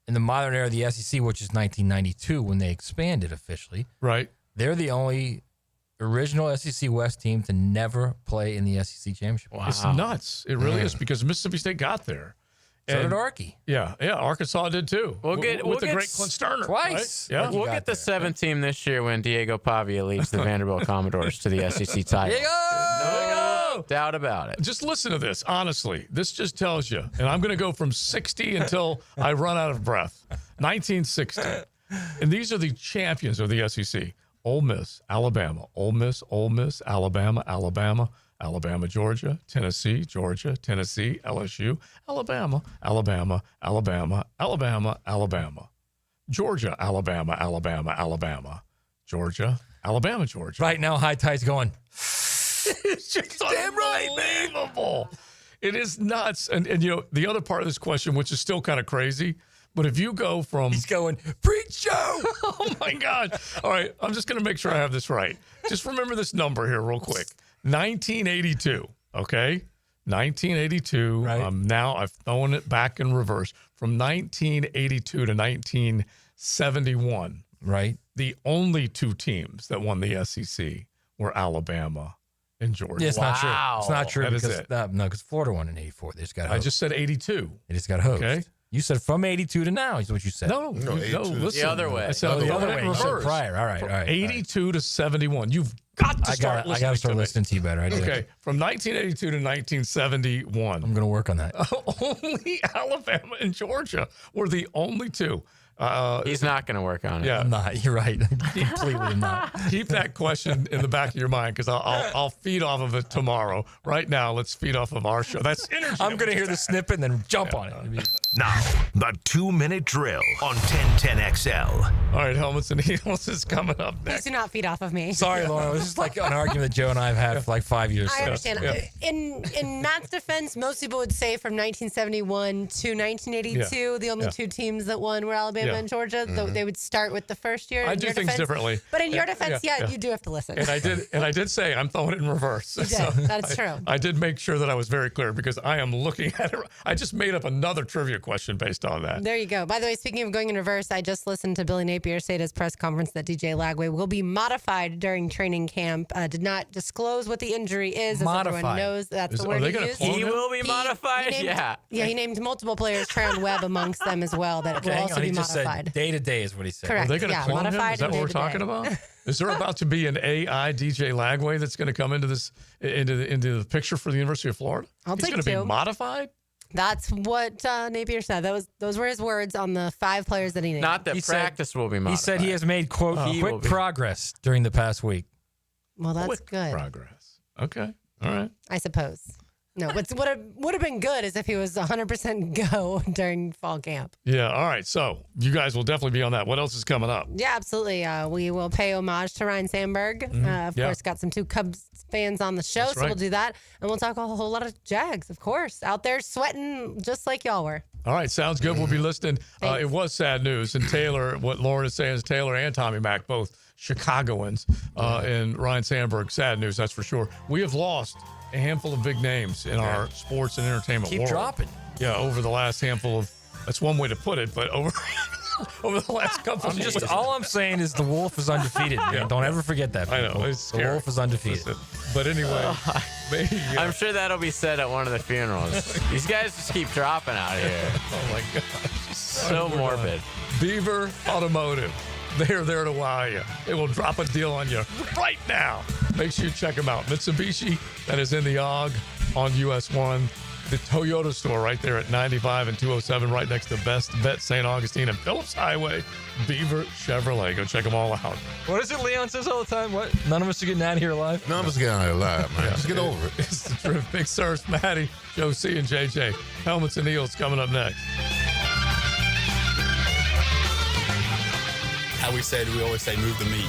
In the modern era of the SEC, which is 1992 when they expanded officially. Right. They're the only original SEC West team to never play in the SEC championship. Wow. It's nuts. It really is, because Mississippi State got there. So did Arky. Yeah, Arkansas did too. We'll get the great Clint Sterner twice. Right? Yeah, We'll get the 7th team this year when Diego Pavia leads the Vanderbilt Commodores to the SEC title. Diego! No doubt about it. Just listen to this. Honestly, this just tells you, and I'm going to go from 60 until I run out of breath. 1960. And these are the champions of the SEC. Ole Miss, Alabama. Ole Miss, Alabama, Alabama. Alabama, Georgia, Tennessee, LSU, Alabama, Georgia, Alabama, Georgia, Alabama, Georgia. Right now, High Tide's going. It's just unbelievable. It is nuts. And the other part of this question, which is still kind of crazy, but if you go from... He's going, preach show! Oh, my God. All right, I'm just going to make sure I have this right. Just remember this number here real quick. 1982, okay? 1982. Right. Now I've thrown it back in reverse. From 1982 to 1971. Right. The only two teams that won the SEC were Alabama and Georgia. Yeah, it's not true. It's not true. That because, is it. No, because Florida won in 84. They just got hosed. I just said 82. They just got hosed. Okay. You said from 82 to now is what you said. No, listen. The other way. I said the other way. in You said reverse. prior. All right. 82 to 71. You've got to start listening. I got to start listening to you better. I do. Okay. From 1982 to 1971. I'm going to work on that. Only Alabama and Georgia were the only two. He's not going to work on it. Yeah. I'm not. You're right. Completely not. Keep that question in the back of your mind, because I'll feed off of it tomorrow. Right now, let's feed off of our show. That's energy. I'm going to hear the snippet and then jump on it. Now, the 2-minute drill on 1010XL. All right, Helmets and Heels is coming up Please next. do not feed off of me. Sorry, Laura. It was just like an argument that Joe and I have had for like 5 years. I understand. Yeah. In Matt's defense, most people would say from 1971 to 1982, the only two teams that won were Alabama and Georgia. So they would start with the first year. I in do your things defense. differently. But in your defense, you do have to listen. And I did say I'm throwing it in reverse. You did. That's true. I did make sure that I was very clear, because I am looking at it. I just made up another trivia question based on that. There you go. By the way, speaking of going in reverse, I just listened to Billy Napier say at his press conference that DJ Lagway will be modified during training camp. Did not disclose what the injury is. As everyone knows, that's the word he used. He will be modified? Yeah, he named multiple players, Trayon Webb amongst them as well, that will also be modified. Day to day is what he said. Correct. Are they going to clone him? Is that what we're talking about? Is there about to be an AI DJ Lagway that's going to come into the picture for the University of Florida? I'll He's take going to two. be modified? That's what Napier said. Those were his words on the 5 players that he named. Not that practice will be modified. He said he has made, quote, quick progress during the past week. Well, that's good. Progress. Okay. All right. I suppose. No, what would have been good is if he was 100% go during fall camp. Yeah. All right. So you guys will definitely be on that. What else is coming up? Yeah, absolutely. We will pay homage to Ryan Sandberg. Of course, got some 2 Cubs fans on the show, That's so right. we'll do that. And we'll talk a whole lot of Jags, of course, out there sweating just like y'all were. All right. Sounds good. We'll be listening. It was sad news. And Taylor, what Lauren is saying is Taylor and Tommy Mack, both Chicagoans, and Ryan Sandberg, sad news, that's for sure. We have lost a handful of big names in our sports and entertainment Keep world. dropping. Yeah, over the last handful of, that's one way to put it, but over the last couple of years. All I'm saying is the Wolf is undefeated. Man. Don't ever forget that. I know. people. It's the scary. Wolf is undefeated. Listen, but anyway, maybe, I'm sure that'll be said at one of the funerals. These guys just keep dropping out here. Oh my gosh. So morbid. Beaver Automotive. They're there to wow you. They will drop a deal on you right now. Make sure you check them out. Mitsubishi, that is in the AUG on US 1. The Toyota store right there at 95 and 207, right next to Best Bet St. Augustine and Phillips Highway. Beaver Chevrolet. Go check them all out. What is it Leon says all the time? What? None of us are getting out of here alive? None of us are getting out of here alive, man. Just get over it. It's the truth. Big Sirs, Maddie, Joe C, and JJ. Helmets and Heels coming up next. How we always say, move the meat.